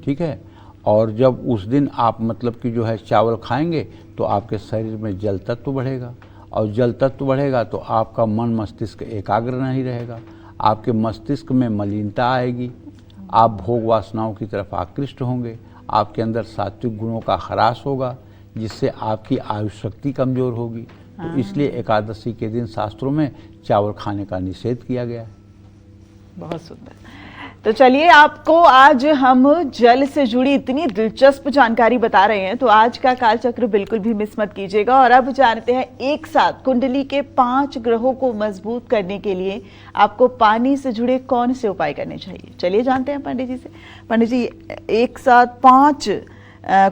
ठीक है। और जब उस दिन आप मतलब कि जो है चावल खाएंगे तो आपके शरीर में जल तत्व बढ़ेगा, और जल तत्व बढ़ेगा तो आपका मन मस्तिष्क एकाग्र नहीं रहेगा, आपके मस्तिष्क में मलिनता आएगी, आप भोग वासनाओं की तरफ आकृष्ट होंगे, आपके अंदर सात्विक गुणों का ह्रास होगा, जिससे आपकी आयु शक्ति कमजोर होगी। तो इसलिए एकादशी के दिन शास्त्रों में चावल खाने का निषेध किया गया है। बहुत सुंदर। तो चलिए, आपको आज हम जल से जुड़ी इतनी दिलचस्प जानकारी बता रहे हैं, तो आज का कालचक्र बिल्कुल भी मिस मत कीजिएगा। और अब जानते हैं एक साथ कुंडली के 5 ग्रहों को मजबूत करने के लिए आपको पानी से जुड़े कौन से उपाय करने चाहिए। चलिए जानते हैं पंडित जी से। पंडित जी, एक साथ 5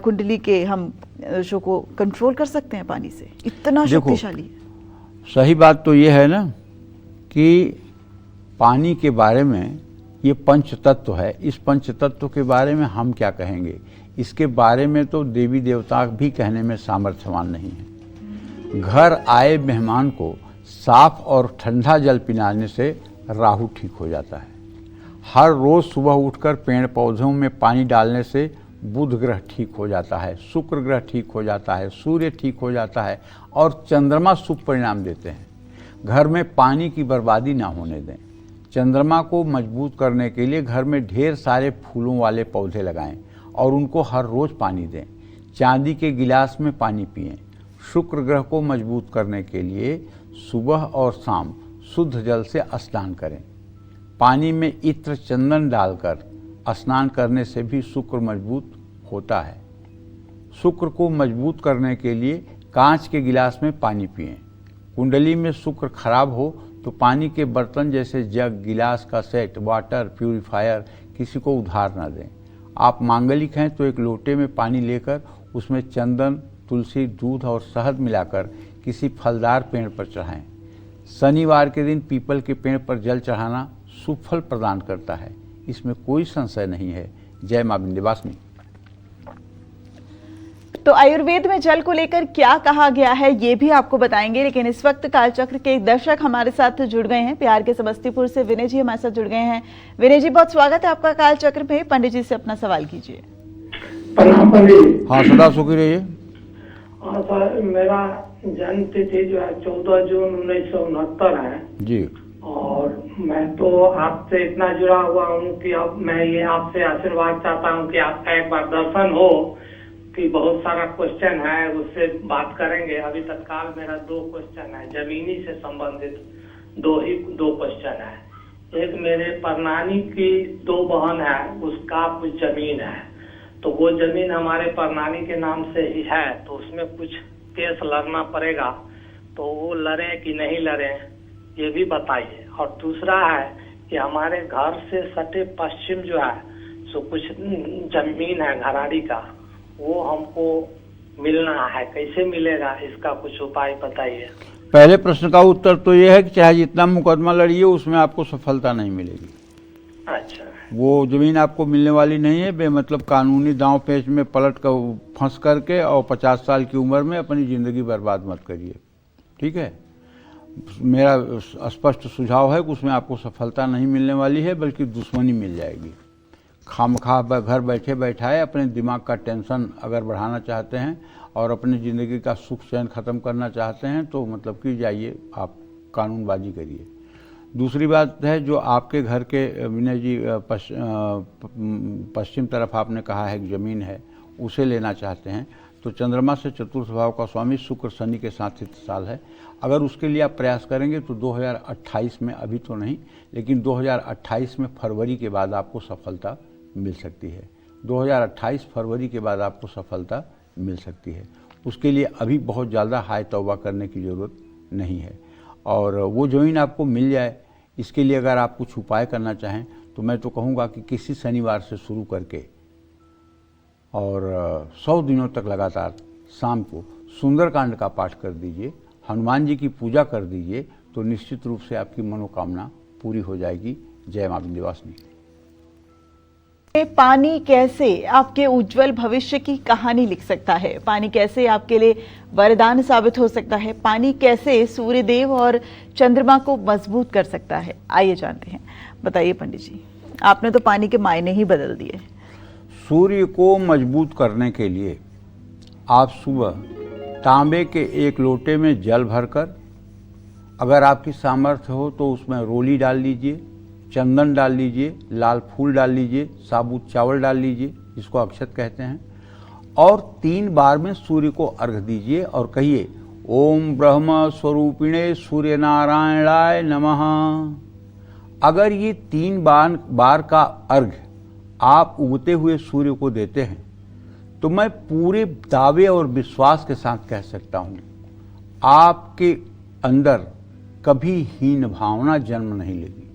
कुंडली के हम शो को कंट्रोल कर सकते हैं पानी से, इतना शक्तिशाली है। सही बात तो ये है ना कि पानी के बारे में ये पंच तत्व है। इस पंच तत्व के बारे में हम क्या कहेंगे, इसके बारे में तो देवी देवता भी कहने में सामर्थ्यवान नहीं है। घर आए मेहमान को साफ और ठंडा जल पिलाने से राहु ठीक हो जाता है। हर रोज सुबह उठकर पेड़ पौधों में पानी डालने से बुध ग्रह ठीक हो जाता है, शुक्र ग्रह ठीक हो जाता है, सूर्य ठीक हो जाता है और चंद्रमा शुभ परिणाम देते हैं। घर में पानी की बर्बादी ना होने दें। चंद्रमा को मजबूत करने के लिए घर में ढेर सारे फूलों वाले पौधे लगाएं और उनको हर रोज पानी दें। चांदी के गिलास में पानी पिएं। शुक्र ग्रह को मजबूत करने के लिए सुबह और शाम शुद्ध जल से स्नान करें। पानी में इत्र चंदन डालकर स्नान करने से भी शुक्र मजबूत होता है। शुक्र को मजबूत करने के लिए कांच के गिलास में पानी पिएं। कुंडली में शुक्र खराब हो तो पानी के बर्तन जैसे जग, गिलास का सेट, वाटर प्यूरिफायर किसी को उधार न दें। आप मांगलिक हैं तो एक लोटे में पानी लेकर उसमें चंदन, तुलसी, दूध और शहद मिलाकर किसी फलदार पेड़ पर चढ़ाएं। शनिवार के दिन पीपल के पेड़ पर जल चढ़ाना शुभ फल प्रदान करता है, इसमें कोई संशय नहीं है। जय मां विंध्यवासिनी। तो आयुर्वेद में जल को लेकर क्या कहा गया है ये भी आपको बताएंगे, लेकिन इस वक्त कालचक्र के एक दर्शक हमारे साथ जुड़ गए हैं। प्यार के समस्तीपुर से विनय जी हमारे साथ जुड़ गए हैं। विनय जी, बहुत स्वागत है आपका कालचक्र में। पंडित जी से अपना सवाल कीजिए। हाँ, सदा सुखी रहिए। हाँ सर, मेरा जन्म तिथि जो है 14 जून 1969 है जी। और मैं तो आपसे इतना जुड़ा हुआ हूँ कि अब मैं ये आपसे आशीर्वाद चाहता हूँ कि आपका एक बार दर्शन हो, कि बहुत सारा क्वेश्चन है उससे बात करेंगे। अभी तत्काल मेरा 2 क्वेश्चन है, जमीनी से संबंधित 2 क्वेश्चन है। एक मेरे परनानी की 2 बहन है, उसका कुछ जमीन है, तो वो जमीन हमारे परनानी के नाम से ही है, तो उसमें कुछ केस लड़ना पड़ेगा, तो वो लड़े कि नहीं लड़े ये भी बताइए। और दूसरा है कि हमारे घर से सटे पश्चिम जो है सो कुछ जमीन है घराड़ी का, वो हमको मिलना है, कैसे मिलेगा, इसका कुछ उपाय बताइए। पहले प्रश्न का उत्तर तो ये है कि चाहे जितना मुकदमा लड़िए उसमें आपको सफलता नहीं मिलेगी। अच्छा, वो जमीन आपको मिलने वाली नहीं है। बेमतलब कानूनी दांव पेच में पलट कर फंस करके और 50 साल की उम्र में अपनी ज़िंदगी बर्बाद मत करिए, ठीक है। मेरा स्पष्ट सुझाव है कि उसमें आपको सफलता नहीं मिलने वाली है, बल्कि दुश्मनी मिल जाएगी। खामखा घर बैठे बैठाए अपने दिमाग का टेंशन अगर बढ़ाना चाहते हैं और अपनी ज़िंदगी का सुख चैन ख़त्म करना चाहते हैं तो मतलब कि जाइए आप कानूनबाजी करिए। दूसरी बात है, जो आपके घर के विनय जी पश्चिम तरफ आपने कहा है कि ज़मीन है, उसे लेना चाहते हैं, तो चंद्रमा से चतुर्थ भाव का स्वामी शुक्र शनि के साथ इत्तिसाल है। अगर उसके लिए आप प्रयास करेंगे तो 2028 में, अभी तो नहीं, लेकिन 2028 में फरवरी के बाद आपको सफलता मिल सकती है। 2028 फरवरी के बाद आपको सफलता मिल सकती है। उसके लिए अभी बहुत ज़्यादा हाय तौबा करने की ज़रूरत नहीं है और वो ज़मीन आपको मिल जाए। इसके लिए अगर आप कुछ उपाय करना चाहें तो मैं तो कहूँगा कि किसी शनिवार से शुरू करके और 100 दिनों तक लगातार शाम को सुंदरकांड का पाठ कर दीजिए, हनुमान जी की पूजा कर दीजिए, तो निश्चित रूप से आपकी मनोकामना पूरी हो जाएगी। जय मां विंध्यवासिनी। पानी कैसे आपके उज्जवल भविष्य की कहानी लिख सकता है? पानी कैसे आपके लिए वरदान साबित हो सकता है? पानी कैसे सूर्यदेव और चंद्रमा को मजबूत कर सकता है? आइए जानते हैं। बताइए पंडित जी, आपने तो पानी के मायने ही बदल दिए। सूर्य को मजबूत करने के लिए आप सुबह तांबे के 1 लोटे में जल भरकर, अगर आपकी सामर्थ्य हो तो उसमें रोली डाल लीजिए, चंदन डाल लीजिए, लाल फूल डाल लीजिए, साबुत चावल डाल लीजिए, इसको अक्षत कहते हैं, और 3 बार में सूर्य को अर्घ दीजिए और कहिए ओम ब्रह्म स्वरूपिणे सूर्य नारायणाय नमः। अगर ये 3 बार का अर्घ्य आप उगते हुए सूर्य को देते हैं तो मैं पूरे दावे और विश्वास के साथ कह सकता हूं, आपके अंदर कभी हीन भावना जन्म नहीं लेगी।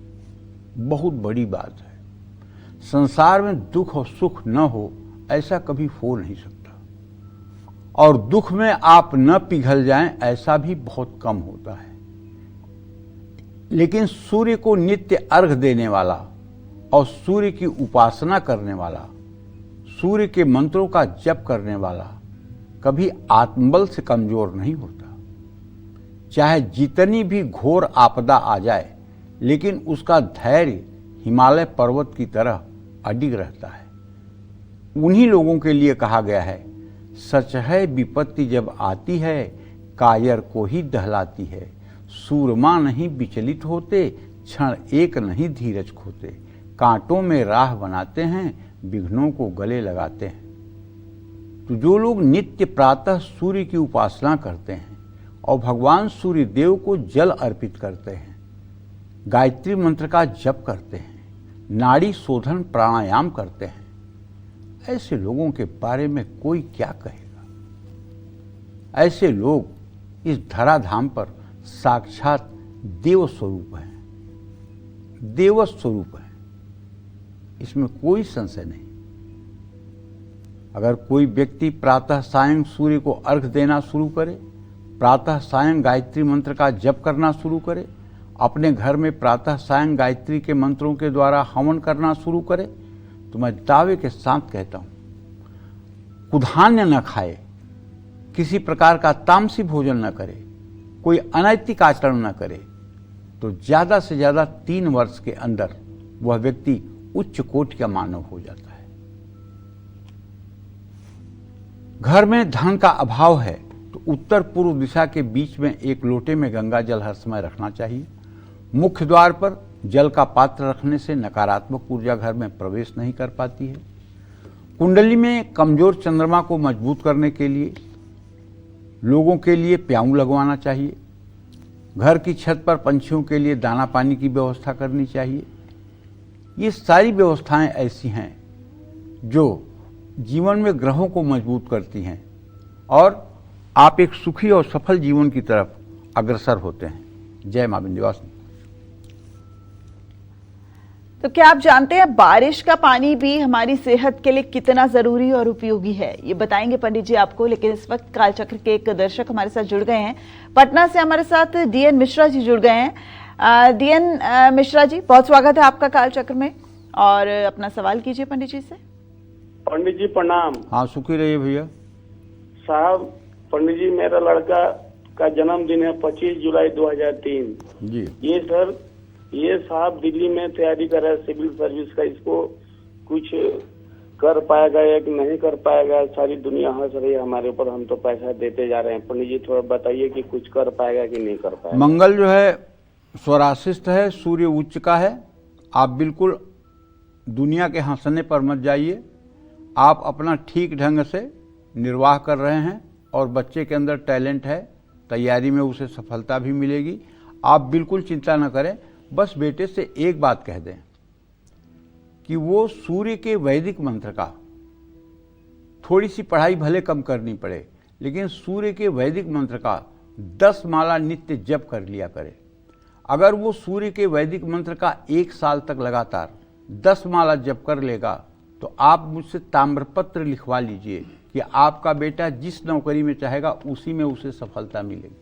बहुत बड़ी बात है। संसार में दुख और सुख न हो ऐसा कभी हो नहीं सकता, और दुख में आप न पिघल जाएं ऐसा भी बहुत कम होता है। लेकिन सूर्य को नित्य अर्घ देने वाला और सूर्य की उपासना करने वाला, सूर्य के मंत्रों का जप करने वाला कभी आत्मबल से कमजोर नहीं होता। चाहे जितनी भी घोर आपदा आ जाए, लेकिन उसका धैर्य हिमालय पर्वत की तरह अडिग रहता है। उन्हीं लोगों के लिए कहा गया है, सच है विपत्ति जब आती है, कायर को ही दहलाती है। सूरमा नहीं विचलित होते, क्षण एक नहीं धीरज खोते। कांटों में राह बनाते हैं, विघ्नों को गले लगाते हैं। तो जो लोग नित्य प्रातः सूर्य की उपासना करते हैं और भगवान सूर्य देव को जल अर्पित करते हैं, गायत्री मंत्र का जप करते हैं, नाड़ी शोधन प्राणायाम करते हैं, ऐसे लोगों के बारे में कोई क्या कहेगा। ऐसे लोग इस धराधाम पर साक्षात देव स्वरूप हैं, देव स्वरूप हैं, इसमें कोई संशय नहीं। अगर कोई व्यक्ति प्रातः सायं सूर्य को अर्घ देना शुरू करे, प्रातः सायं गायत्री मंत्र का जप करना शुरू करे, अपने घर में प्रातः सायं गायत्री के मंत्रों के द्वारा हवन करना शुरू करे, तो मैं दावे के साथ कहता हूं, कुधान्य न खाए, किसी प्रकार का तामसी भोजन न करे, कोई अनैतिक आचरण न करे, तो ज्यादा से ज्यादा 3 वर्ष के अंदर वह व्यक्ति उच्च कोटि का मानव हो जाता है। घर में धन का अभाव है तो उत्तर पूर्व दिशा के बीच में एक लोटे में गंगा जल हर समय रखना चाहिए। मुख्य द्वार पर जल का पात्र रखने से नकारात्मक ऊर्जा घर में प्रवेश नहीं कर पाती है। कुंडली में कमजोर चंद्रमा को मजबूत करने के लिए लोगों के लिए प्याऊ लगवाना चाहिए। घर की छत पर पंछियों के लिए दाना पानी की व्यवस्था करनी चाहिए। ये सारी व्यवस्थाएं ऐसी हैं जो जीवन में ग्रहों को मजबूत करती हैं और आप एक सुखी और सफल जीवन की तरफ अग्रसर होते हैं। जय मां विंध्यवासिनी। तो क्या आप जानते हैं बारिश का पानी भी हमारी सेहत के लिए कितना जरूरी और उपयोगी है? ये बताएंगे पंडित जी आपको, लेकिन इस वक्त कालचक्र के एक दर्शक हमारे साथ जुड़ गए हैं। पटना से हमारे साथ डीएन मिश्रा जी जुड़ गए हैं। डीएन मिश्रा जी, बहुत स्वागत है आपका कालचक्र में, और अपना सवाल कीजिए पंडित जी से। पंडित जी प्रणाम। हाँ, सुखी रहिए भैया साहब। पंडित जी, मेरा लड़का का जन्मदिन है 25 जुलाई 2003 जी। ये साहब दिल्ली में तैयारी कर रहा है सिविल सर्विस का। इसको कुछ कर पाएगा या कि नहीं कर पाएगा? सारी दुनिया हंस रही है हमारे ऊपर, हम तो पैसा देते जा रहे हैं। पंडित जी थोड़ा बताइए कि कुछ कर पाएगा कि नहीं कर पाएगा। मंगल जो है स्वराशिष्ट है, सूर्य उच्च का है। आप बिल्कुल दुनिया के हंसने पर मत जाइए। आप अपना ठीक ढंग से निर्वाह कर रहे हैं और बच्चे के अंदर टैलेंट है, तैयारी में उसे सफलता भी मिलेगी। आप बिल्कुल चिंता न करें। बस बेटे से एक बात कह दें कि वो सूर्य के वैदिक मंत्र का, थोड़ी सी पढ़ाई भले कम करनी पड़े, लेकिन सूर्य के वैदिक मंत्र का 10 माला नित्य जप कर लिया करे। अगर वो सूर्य के वैदिक मंत्र का 1 साल तक लगातार 10 माला जप कर लेगा तो आप मुझसे ताम्रपत्र लिखवा लीजिए कि आपका बेटा जिस नौकरी में चाहेगा उसी में उसे सफलता मिलेगी।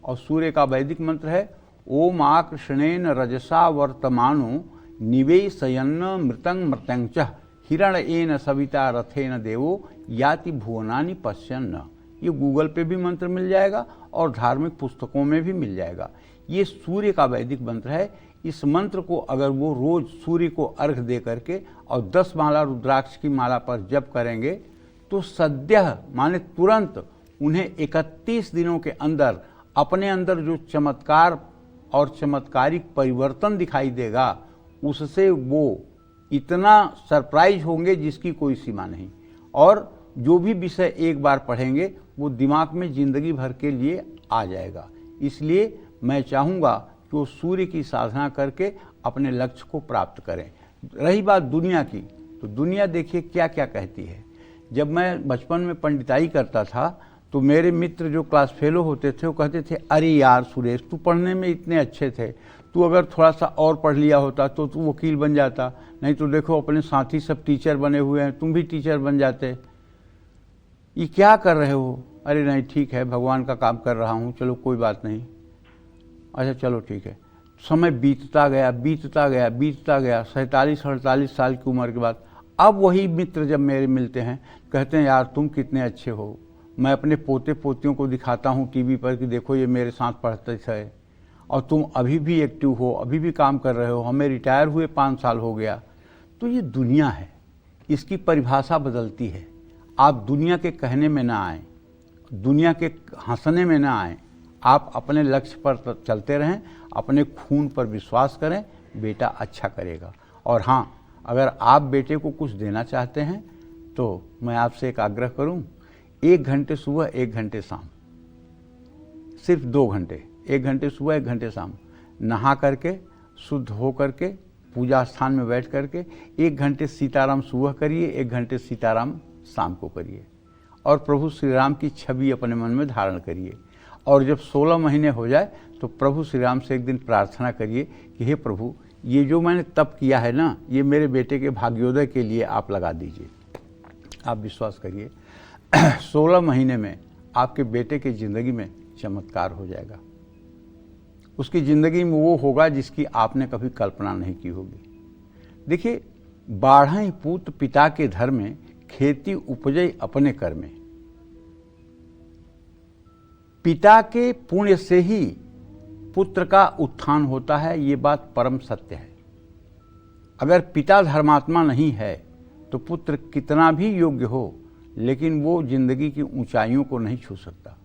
और सूर्य का वैदिक मंत्र है, ओम आकृष्णेन रजसा वर्तमानो निवेशयन्न मृतं मृत्यंच हिरण्येन सविता रथेन देवो याति भुवनानि पश्यन्न। ये गूगल पे भी मंत्र मिल जाएगा और धार्मिक पुस्तकों में भी मिल जाएगा। ये सूर्य का वैदिक मंत्र है। इस मंत्र को अगर वो रोज सूर्य को अर्घ दे करके और 10 माला रुद्राक्ष की माला पर जप करेंगे तो सद्यः माने तुरंत उन्हें 31 दिनों के अंदर अपने अंदर जो चमत्कार और चमत्कारिक परिवर्तन दिखाई देगा, उससे वो इतना सरप्राइज होंगे जिसकी कोई सीमा नहीं। और जो भी विषय एक बार पढ़ेंगे वो दिमाग में जिंदगी भर के लिए आ जाएगा। इसलिए मैं चाहूँगा कि वो सूर्य की साधना करके अपने लक्ष्य को प्राप्त करें। रही बात दुनिया की, तो दुनिया देखिए क्या क्या कहती है। जब मैं बचपन में पंडिताई करता था तो मेरे मित्र जो क्लास फेलो होते थे वो कहते थे, अरे यार सुरेश, तू पढ़ने में इतने अच्छे थे, तू अगर थोड़ा सा और पढ़ लिया होता तो तू वकील बन जाता, नहीं तो देखो अपने साथी सब टीचर बने हुए हैं, तुम भी टीचर बन जाते। ये क्या कर रहे हो? अरे नहीं, ठीक है, भगवान का काम कर रहा हूँ, चलो कोई बात नहीं। अच्छा चलो ठीक है। समय बीतता गया बीतता गया बीतता गया, 47-48 साल की उम्र के बाद अब वही मित्र जब मेरे मिलते हैं कहते हैं, यार तुम कितने अच्छे हो। मैं अपने पोते पोतियों को दिखाता हूँ टीवी पर कि देखो ये मेरे साथ पढ़ते थे और तुम अभी भी एक्टिव हो, अभी भी काम कर रहे हो, हमें रिटायर हुए 5 साल हो गया। तो ये दुनिया है, इसकी परिभाषा बदलती है। आप दुनिया के कहने में ना आएँ, दुनिया के हंसने में ना आएँ, आप अपने लक्ष्य पर चलते रहें, अपने खून पर विश्वास करें, बेटा अच्छा करेगा। और हाँ, अगर आप बेटे को कुछ देना चाहते हैं तो मैं आपसे एक आग्रह करूं, 1 घंटे सुबह 1 घंटे शाम, सिर्फ 2 घंटे, 1 घंटे सुबह 1 घंटे शाम, नहा करके शुद्ध हो करके पूजा स्थान में बैठ करके 1 घंटे सीताराम सुबह करिए, 1 घंटे सीताराम शाम को करिए और प्रभु श्री राम की छवि अपने मन में धारण करिए। और जब 16 महीने हो जाए तो प्रभु श्री राम से एक दिन प्रार्थना करिए कि हे प्रभु, ये जो मैंने तप किया है ना, ये मेरे बेटे के भाग्योदय के लिए आप लगा दीजिए। आप विश्वास करिए 16 महीने में आपके बेटे की ज़िंदगी में चमत्कार हो जाएगा। उसकी ज़िंदगी में वो होगा जिसकी आपने कभी कल्पना नहीं की होगी। देखिए, 12 पुत्र पिता के धर में, खेती उपजई अपने कर में। पिता के पुण्य से ही पुत्र का उत्थान होता है, ये बात परम सत्य है। अगर पिता धर्मात्मा नहीं है तो पुत्र कितना भी योग्य हो, लेकिन वो जिंदगी की ऊंचाइयों को नहीं छू सकता।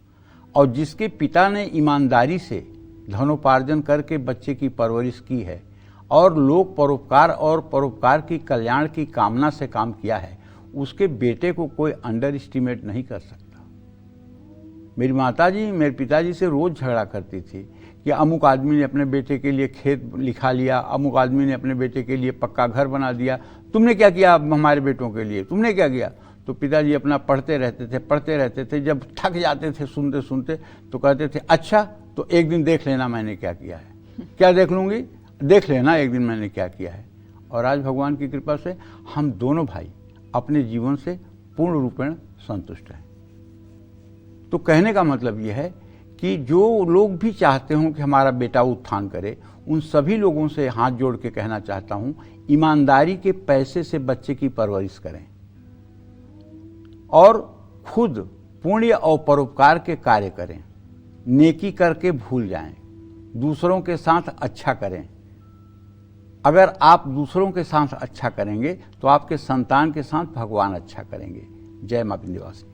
और जिसके पिता ने ईमानदारी से धनोपार्जन करके बच्चे की परवरिश की है और लोक परोपकार और परोपकार की कल्याण की कामना से काम किया है, उसके बेटे को कोई अंडर एस्टिमेट नहीं कर सकता। मेरी माताजी मेरे पिताजी से रोज झगड़ा करती थी कि अमुक आदमी ने अपने बेटे के लिए खेत लिखा लिया, अमुक आदमी ने अपने बेटे के लिए पक्का घर बना दिया, तुमने क्या किया हमारे बेटों के लिए, तुमने क्या किया? तो पिताजी अपना पढ़ते रहते थे। जब थक जाते थे सुनते सुनते तो कहते थे, अच्छा तो एक दिन देख लेना मैंने क्या किया है। क्या देख लूँगी? देख लेना एक दिन मैंने क्या किया है। और आज भगवान की कृपा से हम दोनों भाई अपने जीवन से पूर्ण रूपेण संतुष्ट हैं। तो कहने का मतलब यह है कि जो लोग भी चाहते हों कि हमारा बेटा उत्थान करे, उन सभी लोगों से हाथ जोड़ के कहना चाहता हूं, ईमानदारी के पैसे से बच्चे की परवरिश करें और खुद पुण्य और परोपकार के कार्य करें। नेकी करके भूल जाएं, दूसरों के साथ अच्छा करें। अगर आप दूसरों के साथ अच्छा करेंगे तो आपके संतान के साथ भगवान अच्छा करेंगे। जय मां विंध्यवासिनी।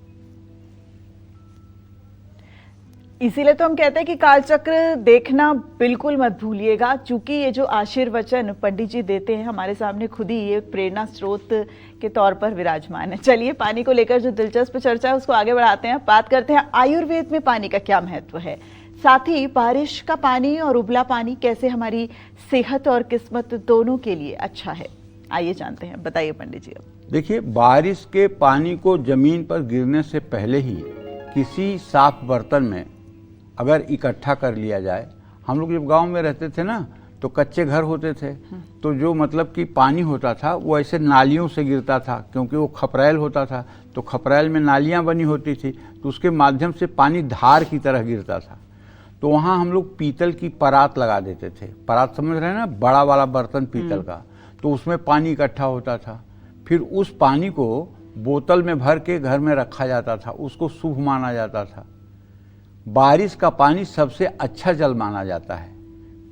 इसीलिए तो हम कहते हैं कि कालचक्र देखना बिल्कुल मत भूलिएगा, चूंकि ये जो आशीर्वचन पंडित जी देते हैं हमारे सामने खुद ही ये प्रेरणा स्रोत के तौर पर विराजमान है। चलिए, पानी को लेकर जो दिलचस्प चर्चा है उसको आगे बढ़ाते हैं। बात करते हैं आयुर्वेद में पानी का क्या महत्व है, साथ ही बारिश का पानी और उबला पानी कैसे हमारी सेहत और किस्मत दोनों के लिए अच्छा है। आइए जानते हैं, बताइए पंडित जी। अब देखिए, बारिश के पानी को जमीन पर गिरने से पहले ही किसी साफ बर्तन में अगर इकट्ठा कर लिया जाए। हम लोग जब गांव में रहते थे ना तो कच्चे घर होते थे, तो जो मतलब कि पानी होता था वो ऐसे नालियों से गिरता था, क्योंकि वो खपरैल होता था तो खपरैल में नालियां बनी होती थी, तो उसके माध्यम से पानी धार की तरह गिरता था। तो वहाँ हम लोग पीतल की परात लगा देते थे। परात समझ रहे हैं ना, बड़ा वाला बर्तन पीतल का, तो उसमें पानी इकट्ठा होता था। फिर उस पानी को बोतल में भर के घर में रखा जाता था, उसको शुभ माना जाता था। बारिश का पानी सबसे अच्छा जल माना जाता है।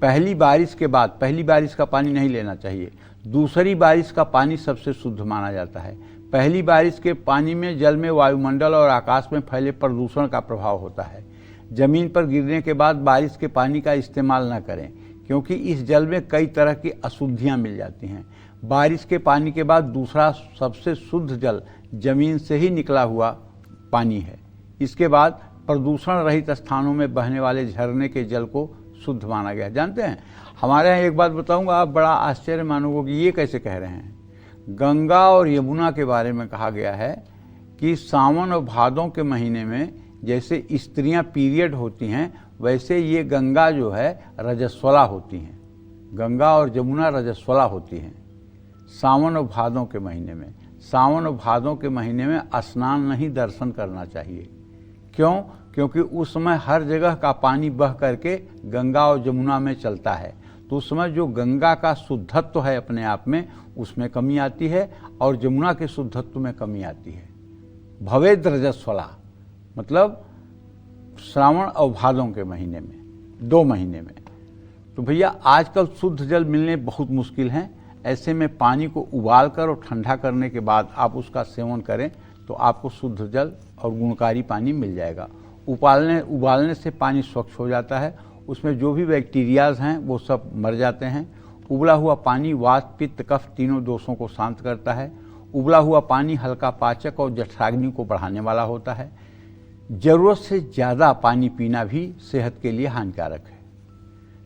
पहली बारिश के बाद पहली बारिश का पानी नहीं लेना चाहिए। दूसरी बारिश का पानी सबसे शुद्ध माना जाता है। पहली बारिश के पानी में जल में वायुमंडल और आकाश में फैले प्रदूषण का प्रभाव होता है। जमीन पर गिरने के बाद बारिश के पानी का इस्तेमाल न करें, क्योंकि इस जल में कई तरह की अशुद्धियां मिल जाती हैं। बारिश के पानी के बाद दूसरा सबसे शुद्ध जल जमीन से ही निकला हुआ पानी है। इसके बाद प्रदूषण रहित स्थानों में बहने वाले झरने के जल को शुद्ध माना गया। जानते हैं, हमारे यहाँ एक बात बताऊंगा, आप बड़ा आश्चर्य मानोगे कि ये कैसे कह रहे हैं। गंगा और यमुना के बारे में कहा गया है कि सावन और भादों के महीने में जैसे स्त्रियां पीरियड होती हैं, वैसे ये गंगा जो है रजस्वला होती हैं। गंगा और यमुना रजस्वला होती हैं सावन और भादों के महीने में। सावन और भादों के महीने में स्नान नहीं, दर्शन करना चाहिए। क्यों? क्योंकि उस समय हर जगह का पानी बह करके गंगा और यमुना में चलता है, तो उस समय जो गंगा का शुद्धत्व है अपने आप में, उसमें कमी आती है और यमुना के शुद्धत्व में कमी आती है। भवेद रजस्वला मतलब श्रावण और भादों के महीने में, 2 महीने में। तो भैया आजकल शुद्ध जल मिलने बहुत मुश्किल हैं। ऐसे में पानी को उबाल कर और ठंडा करने के बाद आप उसका सेवन करें तो आपको शुद्ध जल और गुणकारी पानी मिल जाएगा। उबालने से पानी स्वच्छ हो जाता है, उसमें जो भी बैक्टीरियाज हैं वो सब मर जाते हैं। उबला हुआ पानी वात, पित्त, कफ तीनों दोषों को शांत करता है। उबला हुआ पानी हल्का पाचक और जठराग्नि को बढ़ाने वाला होता है। जरूरत से ज़्यादा पानी पीना भी सेहत के लिए हानिकारक है।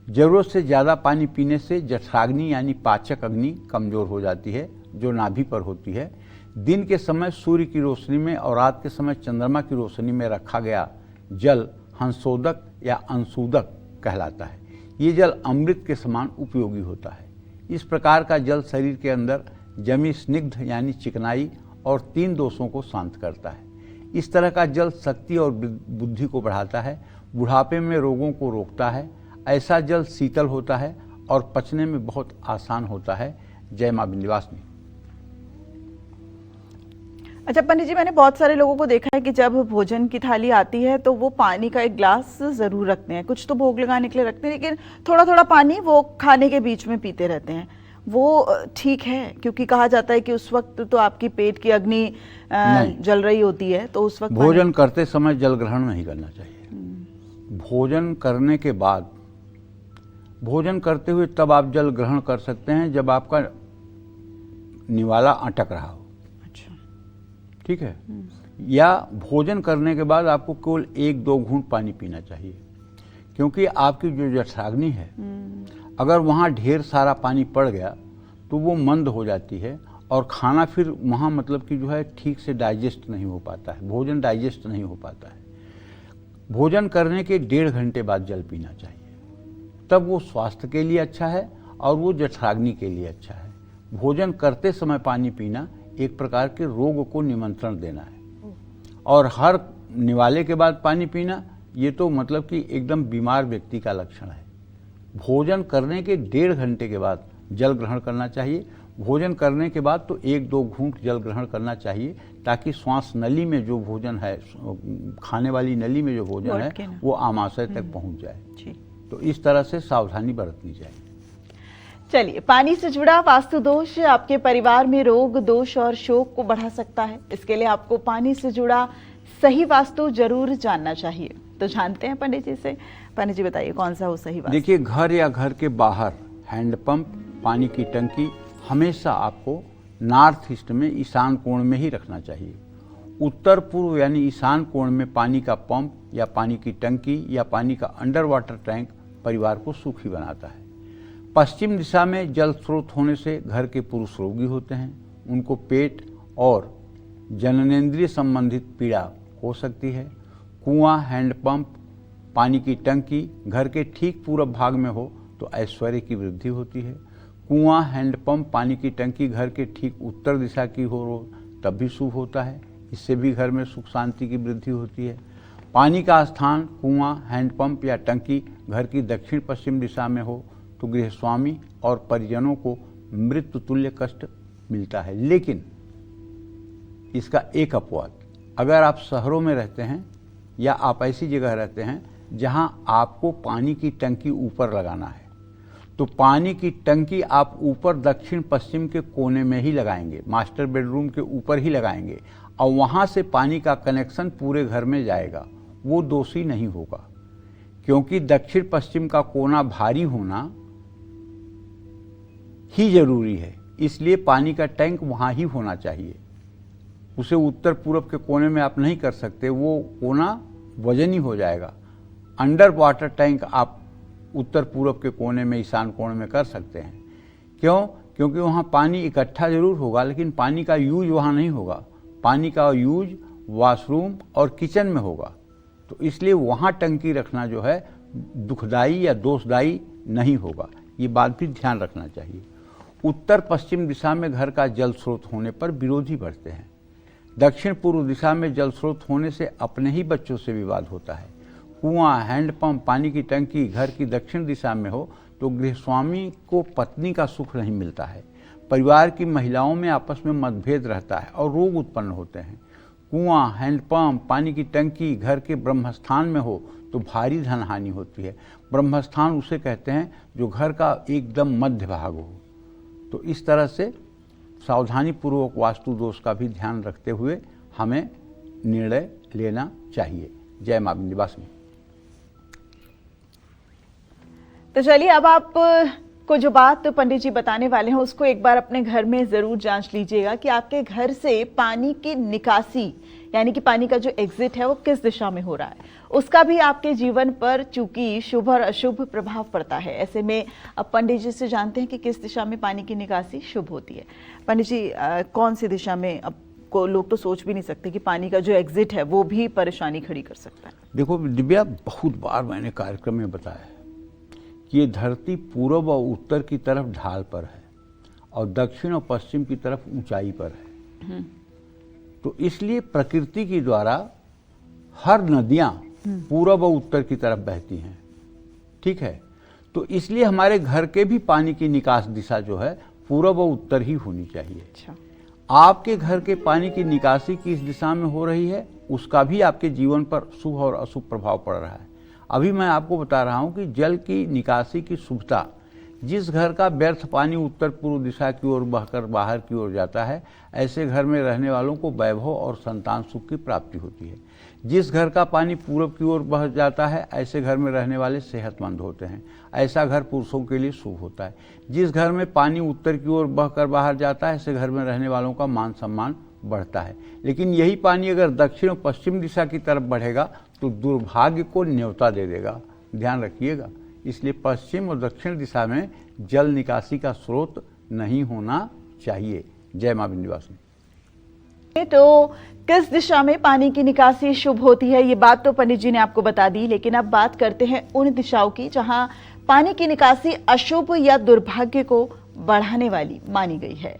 जरूरत से ज़्यादा पानी पीने से जठराग्नि यानी पाचक अग्नि कमज़ोर हो जाती है, जो नाभि पर होती है। दिन के समय सूर्य की रोशनी में और रात के समय चंद्रमा की रोशनी में रखा गया जल हंसोदक या अंशुदक कहलाता है। ये जल अमृत के समान उपयोगी होता है। इस प्रकार का जल शरीर के अंदर जमी स्निग्ध यानी चिकनाई और 3 दोषों को शांत करता है। इस तरह का जल शक्ति और बुद्धि को बढ़ाता है, बुढ़ापे में रोगों को रोकता है। ऐसा जल शीतल होता है और पचने में बहुत आसान होता है। जय मां विंध्यवासिनी। अच्छा पंडित जी, मैंने बहुत सारे लोगों को देखा है कि जब भोजन की थाली आती है तो वो पानी का एक ग्लास जरूर रखते हैं। कुछ तो भोग लगाने के लिए रखते हैं, लेकिन थोड़ा थोड़ा पानी वो खाने के बीच में पीते रहते हैं। वो ठीक है? क्योंकि कहा जाता है कि उस वक्त तो आपकी पेट की अग्नि जल रही होती है, तो उस वक्त भोजन करते समय जल ग्रहण नहीं करना चाहिए। भोजन करने के बाद, भोजन करते हुए तब आप जल ग्रहण कर सकते हैं जब आपका निवाला अटक रहा हो। अच्छा, ठीक है। या भोजन करने के बाद आपको केवल 1-2 घूंट पानी पीना चाहिए, क्योंकि आपकी जो जठराग्नि है अगर वहाँ ढेर सारा पानी पड़ गया तो वो मंद हो जाती है और खाना फिर वहाँ मतलब कि जो है ठीक से डाइजेस्ट नहीं हो पाता है, भोजन डाइजेस्ट नहीं हो पाता है। भोजन करने के 1.5 घंटे बाद जल पीना चाहिए, तब वो स्वास्थ्य के लिए अच्छा है और वो जठराग्नि के लिए अच्छा है। भोजन करते समय पानी पीना एक प्रकार के रोग को निमंत्रण देना है, और हर निवाले के बाद पानी पीना ये तो मतलब कि एकदम बीमार व्यक्ति का लक्षण है। भोजन करने के 1.5 घंटे के बाद जल ग्रहण करना चाहिए। भोजन करने के बाद तो 1-2 घूंट जल ग्रहण करना चाहिए, ताकि श्वास नली में जो भोजन है, खाने वाली नली में जो भोजन है वो आमाशय तक पहुंच जाए। तो इस तरह से सावधानी बरतनी चाहिए। चलिए, पानी से जुड़ा वास्तु दोष आपके परिवार में रोग, दोष और शोक को बढ़ा सकता है। इसके लिए आपको पानी से जुड़ा सही वास्तु जरूर जानना चाहिए। तो जानते हैं पंडित जी से। पंडित जी बताइए, कौन सा हो सही वास्तु? देखिए, घर या घर के बाहर हैंडपंप, पानी की टंकी हमेशा आपको नॉर्थ ईस्ट में ईशान कोण में ही रखना चाहिए। उत्तर पूर्व यानी ईशान कोण में पानी का पंप या पानी की टंकी या पानी का अंडर वाटर टैंक परिवार को सुखी बनाता है। पश्चिम दिशा में जल स्रोत होने से घर के पुरुष रोगी होते हैं, उनको पेट और जननेंद्रिय संबंधित पीड़ा हो सकती है। कुआं, हैंडपंप, पानी की टंकी घर के ठीक पूर्व भाग में हो तो ऐश्वर्य की वृद्धि होती है। कुआं, हैंडपंप, पानी की टंकी घर के ठीक उत्तर दिशा की हो तब भी शुभ होता है, इससे भी घर में सुख शांति की वृद्धि होती है। पानी का स्थान कुआं, हैंडपंप या टंकी घर की दक्षिण पश्चिम दिशा में हो तो गृहस्वामी और परिजनों को मृत्यु तुल्य कष्ट मिलता है। लेकिन इसका एक अपवाद, अगर आप शहरों में रहते हैं या आप ऐसी जगह रहते हैं जहां आपको पानी की टंकी ऊपर लगाना है, तो पानी की टंकी आप ऊपर दक्षिण पश्चिम के कोने में ही लगाएंगे, मास्टर बेडरूम के ऊपर ही लगाएंगे, और वहां से पानी का कनेक्शन पूरे घर में जाएगा। वो दोषी नहीं होगा, क्योंकि दक्षिण पश्चिम का कोना भारी होना ही जरूरी है, इसलिए पानी का टैंक वहां ही होना चाहिए। उसे उत्तर पूर्व के कोने में आप नहीं कर सकते, वो कोना वजनी हो जाएगा। अंडर वाटर टैंक आप उत्तर पूर्व के कोने में, ईशान कोण में कर सकते हैं। क्यों? क्योंकि वहाँ पानी इकट्ठा जरूर होगा, लेकिन पानी का यूज वहाँ नहीं होगा। पानी का यूज वॉशरूम और किचन में होगा। तो इसलिए वहाँ टंकी रखना जो है दुखदाई या दोषदायी नहीं होगा। ये बात भी ध्यान रखना चाहिए। उत्तर पश्चिम दिशा में घर का जल स्रोत होने पर विरोधी बढ़ते हैं। दक्षिण पूर्व दिशा में जल स्रोत होने से अपने ही बच्चों से विवाद होता है। कुआं, हैंडपंप, पानी की टंकी घर की दक्षिण दिशा में हो तो गृहस्वामी को पत्नी का सुख नहीं मिलता है। परिवार की महिलाओं में आपस में मतभेद रहता है और रोग उत्पन्न होते हैं। कुआं, हैंडपंप, पानी की टंकी घर के ब्रह्मस्थान में हो तो भारी धन हानि होती है। ब्रह्मस्थान उसे कहते हैं जो घर का एकदम मध्य भाग हो। तो इस तरह से सावधानी पूर्वक वास्तु दोष का भी ध्यान रखते हुए हमें निर्णय लेना चाहिए। जय मां विंध्यवासिनी। तो चलिए, अब आप को जो बात पंडित जी बताने वाले हैं उसको एक बार अपने घर में जरूर जांच लीजिएगा कि आपके घर से पानी की निकासी यानी कि पानी का जो एग्जिट है वो किस दिशा में हो रहा है। उसका भी आपके जीवन पर चूंकि शुभ और अशुभ प्रभाव पड़ता है। ऐसे में अब पंडित जी से जानते हैं कि किस दिशा में पानी की निकासी शुभ होती है। पंडित जी, कौन सी दिशा में? अब को लोग तो सोच भी नहीं सकते कि पानी का जो एग्जिट है वो भी परेशानी खड़ी कर सकता है। देखो दिव्या, बहुत बार मैंने कार्यक्रम में बताया है कि ये धरती पूर्व और उत्तर की तरफ ढाल पर है और दक्षिण और पश्चिम की तरफ ऊंचाई पर है। तो इसलिए प्रकृति के द्वारा हर नदियां पूर्व और उत्तर की तरफ बहती हैं। ठीक है, तो इसलिए हमारे घर के भी पानी की निकास दिशा जो है पूर्व और उत्तर ही होनी चाहिए। अच्छा। आपके घर के पानी की निकासी किस दिशा में हो रही है उसका भी आपके जीवन पर शुभ और अशुभ प्रभाव पड़ रहा है। अभी मैं आपको बता रहा हूं कि जल की निकासी की शुभता, जिस घर का व्यर्थ पानी उत्तर पूर्व दिशा की ओर बहकर बाहर की ओर जाता है, ऐसे घर में रहने वालों को वैभव और संतान सुख की प्राप्ति होती है। जिस घर का पानी पूर्व की ओर बह जाता है, ऐसे घर में रहने वाले सेहतमंद होते हैं। ऐसा घर पुरुषों के लिए शुभ होता है। जिस घर में पानी उत्तर की ओर बहकर बाहर जाता है, ऐसे घर में रहने वालों का मान सम्मान बढ़ता है। लेकिन यही पानी अगर दक्षिण और पश्चिम दिशा की तरफ बढ़ेगा तो दुर्भाग्य को न्योता दे देगा। ध्यान रखिएगा। इसलिए पश्चिम और दक्षिण दिशा में जल निकासी का स्रोत नहीं होना चाहिए। जय मां विंध्यवासिनी। तो किस दिशा में पानी की निकासी शुभ होती है ये बात तो पंडित जी ने आपको बता दी, लेकिन अब बात करते हैं उन दिशाओं की जहां पानी की निकासी अशुभ या दुर्भाग्य को बढ़ाने वाली मानी गई है।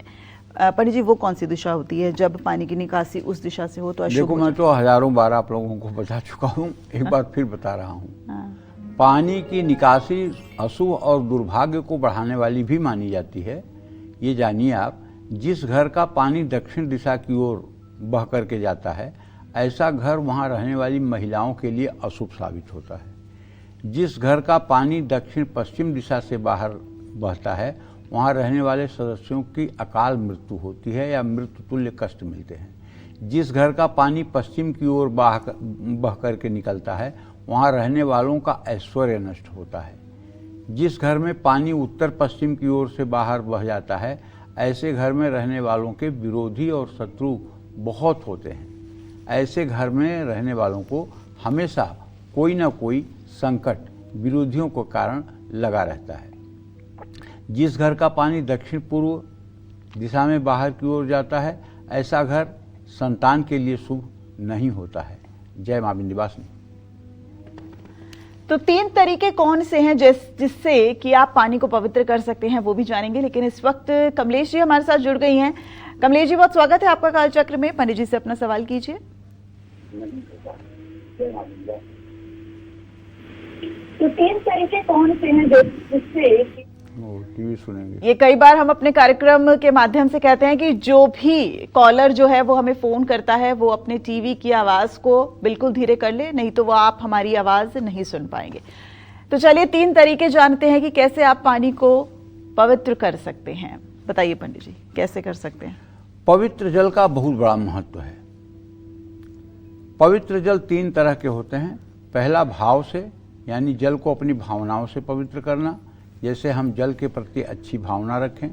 पंडित जी, वो कौन सी दिशा होती है जब पानी की निकासी उस दिशा से हो तो अशुभ? देखो, मैं तो हजारों बार आप लोगों को बता चुका हूँ, एक बार फिर बता रहा हूँ। पानी की निकासी अशुभ और दुर्भाग्य को बढ़ाने वाली भी मानी जाती है। ये जानिए आप, जिस घर का पानी दक्षिण दिशा की ओर बह करके जाता है, ऐसा घर वहाँ रहने वाली महिलाओं के लिए अशुभ साबित होता है। जिस घर का पानी दक्षिण पश्चिम दिशा से बाहर बहता है, वहाँ रहने वाले सदस्यों की अकाल मृत्यु होती है या मृत्यु तुल्य कष्ट मिलते हैं। जिस घर का पानी पश्चिम की ओर बह करके निकलता है, वहाँ रहने वालों का ऐश्वर्य नष्ट होता है। जिस घर में पानी उत्तर पश्चिम की ओर से बाहर बह जाता है, ऐसे घर में रहने वालों के विरोधी और शत्रु बहुत होते हैं। ऐसे घर में रहने वालों को हमेशा कोई ना कोई संकट विरोधियों के कारण लगा रहता है। जिस घर का पानी दक्षिण पूर्व दिशा में बाहर की ओर जाता है, ऐसा घर संतान के लिए शुभ नहीं होता है। जय मां विंध्यवासिनी। तो 3 तरीके कौन से हैं जिससे कि आप पानी को पवित्र कर सकते हैं वो भी जानेंगे, लेकिन इस वक्त कमलेश जी हमारे साथ जुड़ गई हैं। कमलेश जी, बहुत स्वागत है आपका कालचक्र में। पंडित जी से अपना सवाल कीजिए। तो 3 तरीके कौन से हैं जिससे टीवी सुनेंगे? ये कई बार हम अपने कार्यक्रम के माध्यम से कहते हैं कि जो भी कॉलर जो है वो हमें फोन करता है वो अपने टीवी की आवाज को बिल्कुल धीरे कर ले, नहीं तो वो आप हमारी आवाज नहीं सुन पाएंगे। तो चलिए 3 तरीके जानते हैं कि कैसे आप पानी को पवित्र कर सकते हैं। बताइए पंडित जी, कैसे कर सकते हैं? पवित्र जल का बहुत बड़ा महत्व है। पवित्र जल 3 तरह के होते हैं। पहला भाव से, यानी जल को अपनी भावनाओं से पवित्र करना। जैसे हम जल के प्रति अच्छी भावना रखें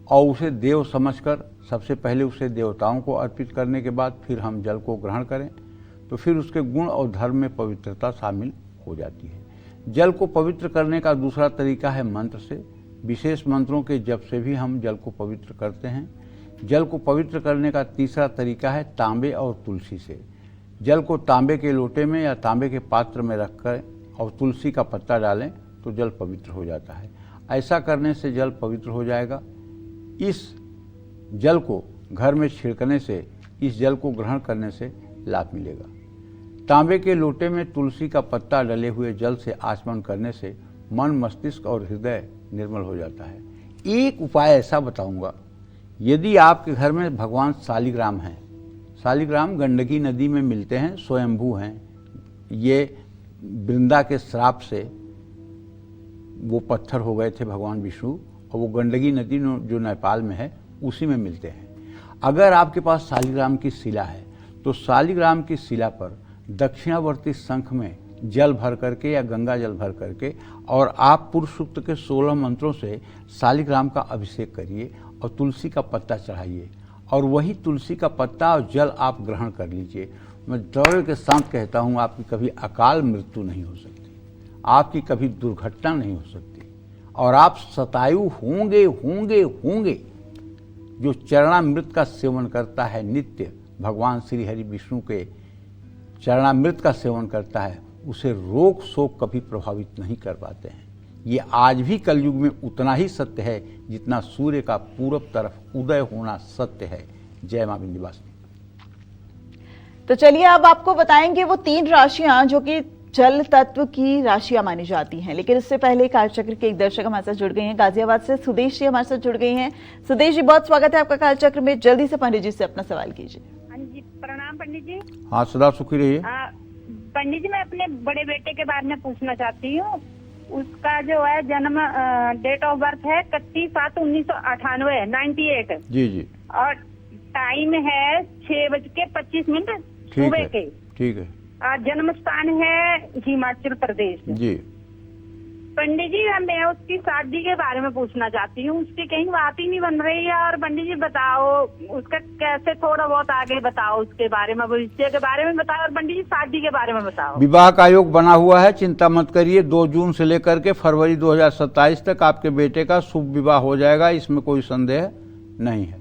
और उसे देव समझकर सबसे पहले उसे देवताओं को अर्पित करने के बाद फिर हम जल को ग्रहण करें, तो फिर उसके गुण और धर्म में पवित्रता शामिल हो जाती है। जल को पवित्र करने का दूसरा तरीका है मंत्र से। विशेष मंत्रों के जप से भी हम जल को पवित्र करते हैं। जल को पवित्र करने का तीसरा तरीका है तांबे और तुलसी से। जल को तांबे के लोटे में या तांबे के पात्र में रखकर और तुलसी का पत्ता डालें तो जल पवित्र हो जाता है। ऐसा करने से जल पवित्र हो जाएगा। इस जल को घर में छिड़कने से, इस जल को ग्रहण करने से लाभ मिलेगा। तांबे के लोटे में तुलसी का पत्ता डले हुए जल से आचमन करने से मन, मस्तिष्क और हृदय निर्मल हो जाता है। एक उपाय ऐसा बताऊंगा, यदि आपके घर में भगवान शालिग्राम हैं, शालिग्राम गंडकी नदी में मिलते हैं, स्वयंभू हैं, ये वृंदा के श्राप से वो पत्थर हो गए थे भगवान विष्णु, और वो गंडकी नदी जो नेपाल में है उसी में मिलते हैं। अगर आपके पास शालिग्राम की शिला है तो शालिग्राम की शिला पर दक्षिणावर्ती शंख में जल भर करके या गंगा जल भर करके और आप पुरुष सूक्त के 16 मंत्रों से शालिग्राम का अभिषेक करिए और तुलसी का पत्ता चढ़ाइए और वही तुलसी का पत्ता और जल आप ग्रहण कर लीजिए। मैं दौड़ के साथ कहता हूँ, आपकी कभी अकाल मृत्यु नहीं हो सकती, आपकी कभी दुर्घटना नहीं हो सकती और आप शतायु होंगे होंगे होंगे। जो चरणामृत का सेवन करता है नित्य, भगवान श्री हरि विष्णु के चरणामृत का सेवन करता है, उसे रोग शोक कभी प्रभावित नहीं कर पाते हैं। ये आज भी कलयुग में उतना ही सत्य है जितना सूर्य का पूरब तरफ उदय होना सत्य है। जय मां विंध्यवासिनी। तो चलिए अब आपको बताएंगे वो 3 राशियां जो कि जल तत्व की राशियां मानी जाती हैं, लेकिन इससे पहले कालचक्र के एक दर्शक हमारे साथ जुड़ गए हैं। गाजियाबाद से सुदेश जी हमारे साथ जुड़ गए हैं। सुदेश जी, बहुत स्वागत है आपका कालचक्र में। जल्दी से पंडित जी से अपना सवाल कीजिए। हाँ जी, प्रणाम पंडित जी। हाँ, सदा सुखी रहिए। पंडित जी, मैं अपने बड़े बेटे के बारे में पूछना चाहती हूँ। उसका जो है जन्म डेट ऑफ बर्थ है 31/7/1998 98। जी जी। और टाइम है 6:25 सुबह के। ठीक है। जन्म स्थान है हिमाचल प्रदेश। जी। पंडित जी, मैं उसकी शादी के बारे में पूछना चाहती हूँ। उसकी कहीं बात ही नहीं बन रही है और पंडित जी बताओ उसका कैसे, थोड़ा बहुत आगे बताओ, उसके बारे में, भविष्य के बारे में बताओ और पंडित जी शादी के बारे में बताओ। विवाह का योग बना हुआ है, चिंता मत करिए। 2 जून से लेकर के फरवरी 2027 तक आपके बेटे का शुभ विवाह हो जाएगा, इसमें कोई संदेह नहीं है।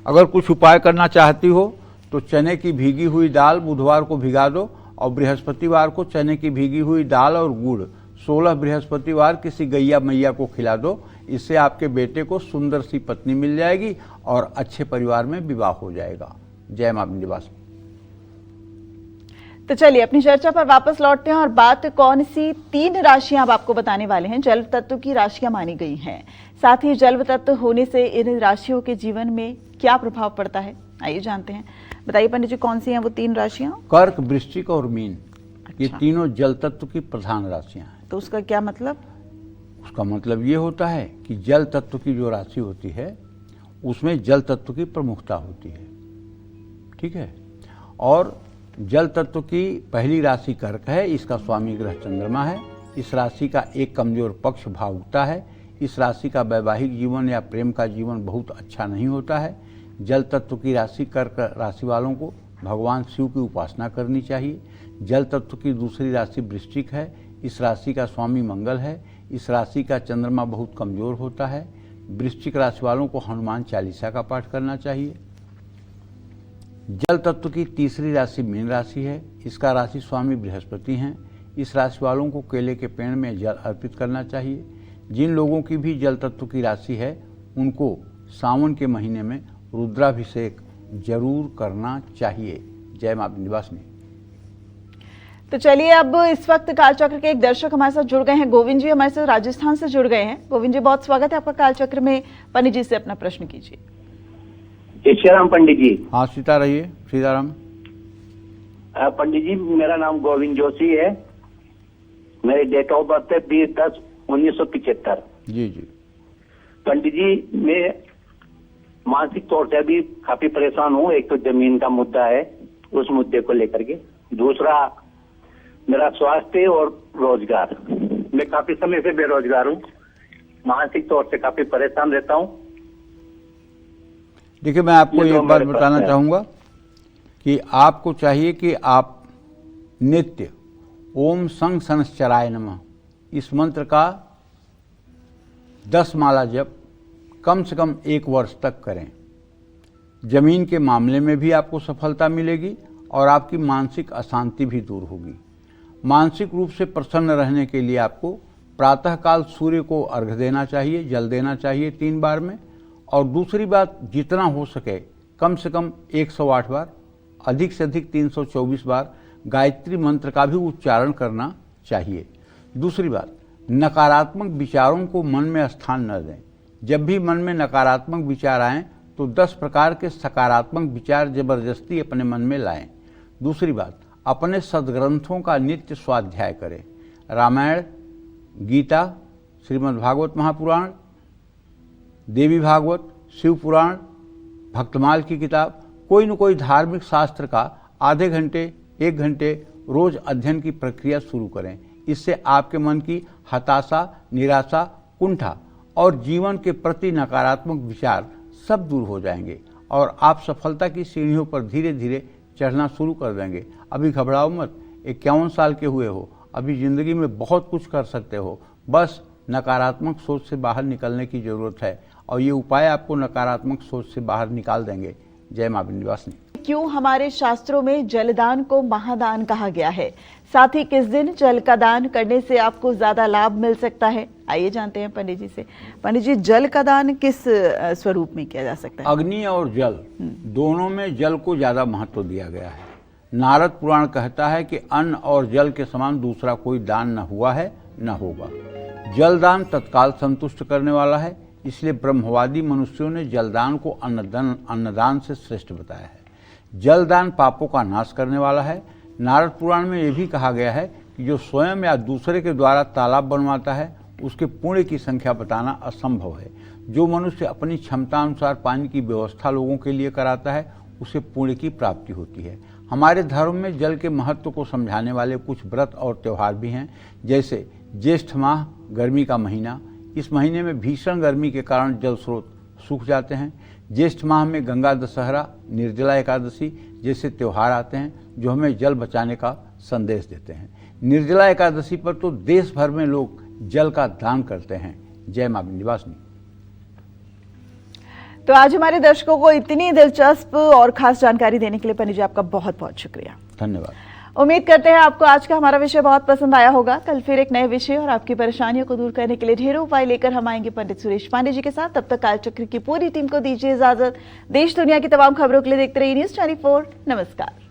अगर कुछ उपाय करना चाहती हो तो चने की भीगी हुई दाल बुधवार को भिगा दो और बृहस्पतिवार को चने की भीगी हुई दाल और गुड़ 16 बृहस्पतिवार किसी गैया मैया को खिला दो। इससे आपके बेटे को सुंदर सी पत्नी मिल जाएगी और अच्छे परिवार में विवाह हो जाएगा। जय मां विंध्यवासिनी। तो चलिए अपनी चर्चा पर वापस लौटते हैं और बात कौन सी 3 राशियां अब आपको बताने वाले हैं। जल तत्व की राशियां मानी गई हैं, साथ ही जल तत्व होने से इन राशियों के जीवन में क्या प्रभाव पड़ता है, आइए जानते हैं। बताइए पंडित जी, कौन सी हैं वो 3 राशियां? कर्क, वृश्चिक और मीन। अच्छा। ये तीनों जल तत्व की प्रधान राशियां हैं। तो उसका क्या मतलब? उसका मतलब ये होता है कि जल तत्व की जो राशि होती है उसमें जल तत्व की प्रमुखता होती है। ठीक है। और जल तत्व की पहली राशि कर्क है, इसका स्वामी ग्रह चंद्रमा है। इस राशि का एक कमजोर पक्ष भावुकता है। इस राशि का वैवाहिक जीवन या प्रेम का जीवन बहुत अच्छा नहीं होता है। जल तत्व की राशि कर्क राशि वालों को भगवान शिव की उपासना करनी चाहिए। जल तत्व की दूसरी राशि वृश्चिक है। इस राशि का स्वामी मंगल है। इस राशि का चंद्रमा बहुत कमजोर होता है। वृश्चिक राशि वालों को हनुमान चालीसा का पाठ करना चाहिए। जल तत्व की तीसरी राशि मीन राशि है। इसका राशि स्वामी बृहस्पति हैं। इस राशि वालों को केले के पेड़ में जल अर्पित करना चाहिए। जिन लोगों की भी जल तत्व की राशि है उनको सावन के महीने में रुद्राभिषेक जरूर करना चाहिए। जय मां विंध्यवासिनी। तो चलिए अब इस वक्त कालचक्र के एक दर्शक हमारे साथ जुड़ गए हैं। गोविंद जी हमारे साथ राजस्थान से जुड़ गए हैं। गोविंद जी, बहुत स्वागत है आपका कालचक्र में। पंडित जी से अपना प्रश्न कीजिए। सीताराम पंडित जी। हाँ, सीता रहिए। सीताराम। पंडित जी, मेरा नाम गोविंद जोशी है। मेरी डेट ऑफ बर्थ है 20/10/1975। जी जी। पंडित जी, मैं मानसिक तौर से अभी काफी परेशान हूँ। एक तो जमीन का मुद्दा है, उस मुद्दे को लेकर के। दूसरा मेरा स्वास्थ्य और रोजगार। मैं काफी समय से बेरोजगार हूँ, मानसिक तौर से काफी परेशान रहता हूँ। देखिए, मैं आपको एक बात बताना चाहूंगा कि आपको चाहिए कि आप नित्य ओम संग सनश्चराय नमः इस मंत्र का 10 माला जप कम से कम 1 वर्ष तक करें। जमीन के मामले में भी आपको सफलता मिलेगी और आपकी मानसिक अशांति भी दूर होगी। मानसिक रूप से प्रसन्न रहने के लिए आपको प्रातःकाल सूर्य को अर्घ्य देना चाहिए, जल देना चाहिए 3 बार में। और दूसरी बात, जितना हो सके कम से कम 108 बार, अधिक से अधिक 324 बार गायत्री मंत्र का भी उच्चारण करना चाहिए। दूसरी बात, नकारात्मक विचारों को मन में स्थान न दें। जब भी मन में नकारात्मक विचार आएं तो 10 प्रकार के सकारात्मक विचार जबरदस्ती अपने मन में लाएं। दूसरी बात, अपने सद्ग्रंथों का नित्य स्वाध्याय करें। रामायण, गीता, श्रीमद् भागवत महापुराण, देवी भागवत, शिव पुराण, भक्तमाल की किताब, कोई न कोई धार्मिक शास्त्र का आधे घंटे 1 घंटे रोज अध्ययन की प्रक्रिया शुरू करें। इससे आपके मन की हताशा, निराशा, कुंठा और जीवन के प्रति नकारात्मक विचार सब दूर हो जाएंगे और आप सफलता की सीढ़ियों पर धीरे धीरे चढ़ना शुरू कर देंगे। अभी घबराओ मत, 51 साल के हुए हो, अभी ज़िंदगी में बहुत कुछ कर सकते हो। बस नकारात्मक सोच से बाहर निकलने की ज़रूरत है और ये उपाय आपको नकारात्मक सोच से बाहर निकाल देंगे। जय मां विंध्यवासिनी। क्यों हमारे शास्त्रों में जलदान को महादान कहा गया है? साथ ही किस दिन जल का दान करने से आपको ज्यादा लाभ मिल सकता है? आइए जानते हैं पंडित जी से। पंडित जी, जल का दान किस स्वरूप में किया जा सकता है? अग्नि और जल दोनों में जल को ज्यादा महत्व दिया गया है। नारद पुराण कहता है कि अन्न और जल के समान दूसरा कोई दान न हुआ है न होगा। जलदान तत्काल संतुष्ट करने वाला है, इसलिए ब्रह्मवादी मनुष्यों ने जलदान को अन्नदान से श्रेष्ठ बताया है। जलदान पापों का नाश करने वाला है। नारद पुराण में यह भी कहा गया है कि जो स्वयं या दूसरे के द्वारा तालाब बनवाता है उसके पुण्य की संख्या बताना असंभव है। जो मनुष्य अपनी क्षमता अनुसार पानी की व्यवस्था लोगों के लिए कराता है उसे पुण्य की प्राप्ति होती है। हमारे धर्म में जल के महत्व को समझाने वाले कुछ व्रत और त्यौहार भी हैं, जैसे ज्येष्ठ माह, गर्मी का महीना। इस महीने में भीषण गर्मी के कारण जल स्रोत सूख जाते हैं। ज्येष्ठ माह में गंगा दशहरा, निर्जला एकादशी जैसे त्यौहार आते हैं जो हमें जल बचाने का संदेश देते हैं। निर्जला एकादशी पर तो देश भर में लोग जल का दान करते हैं। जय मां विंध्यवासिनी। तो आज हमारे दर्शकों को इतनी दिलचस्प और खास जानकारी देने के लिए पंडित जी आपका बहुत बहुत शुक्रिया। धन्यवाद। उम्मीद करते हैं आपको आज का हमारा विषय बहुत पसंद आया होगा। कल फिर एक नए विषय और आपकी परेशानियों को दूर करने के लिए ढेरों उपाय लेकर हम आएंगे पंडित सुरेश पांडे जी के साथ। तब तक कालचक्र की पूरी टीम को दीजिए इजाजत। देश दुनिया की तमाम खबरों के लिए देखते रहिए News 24। नमस्कार।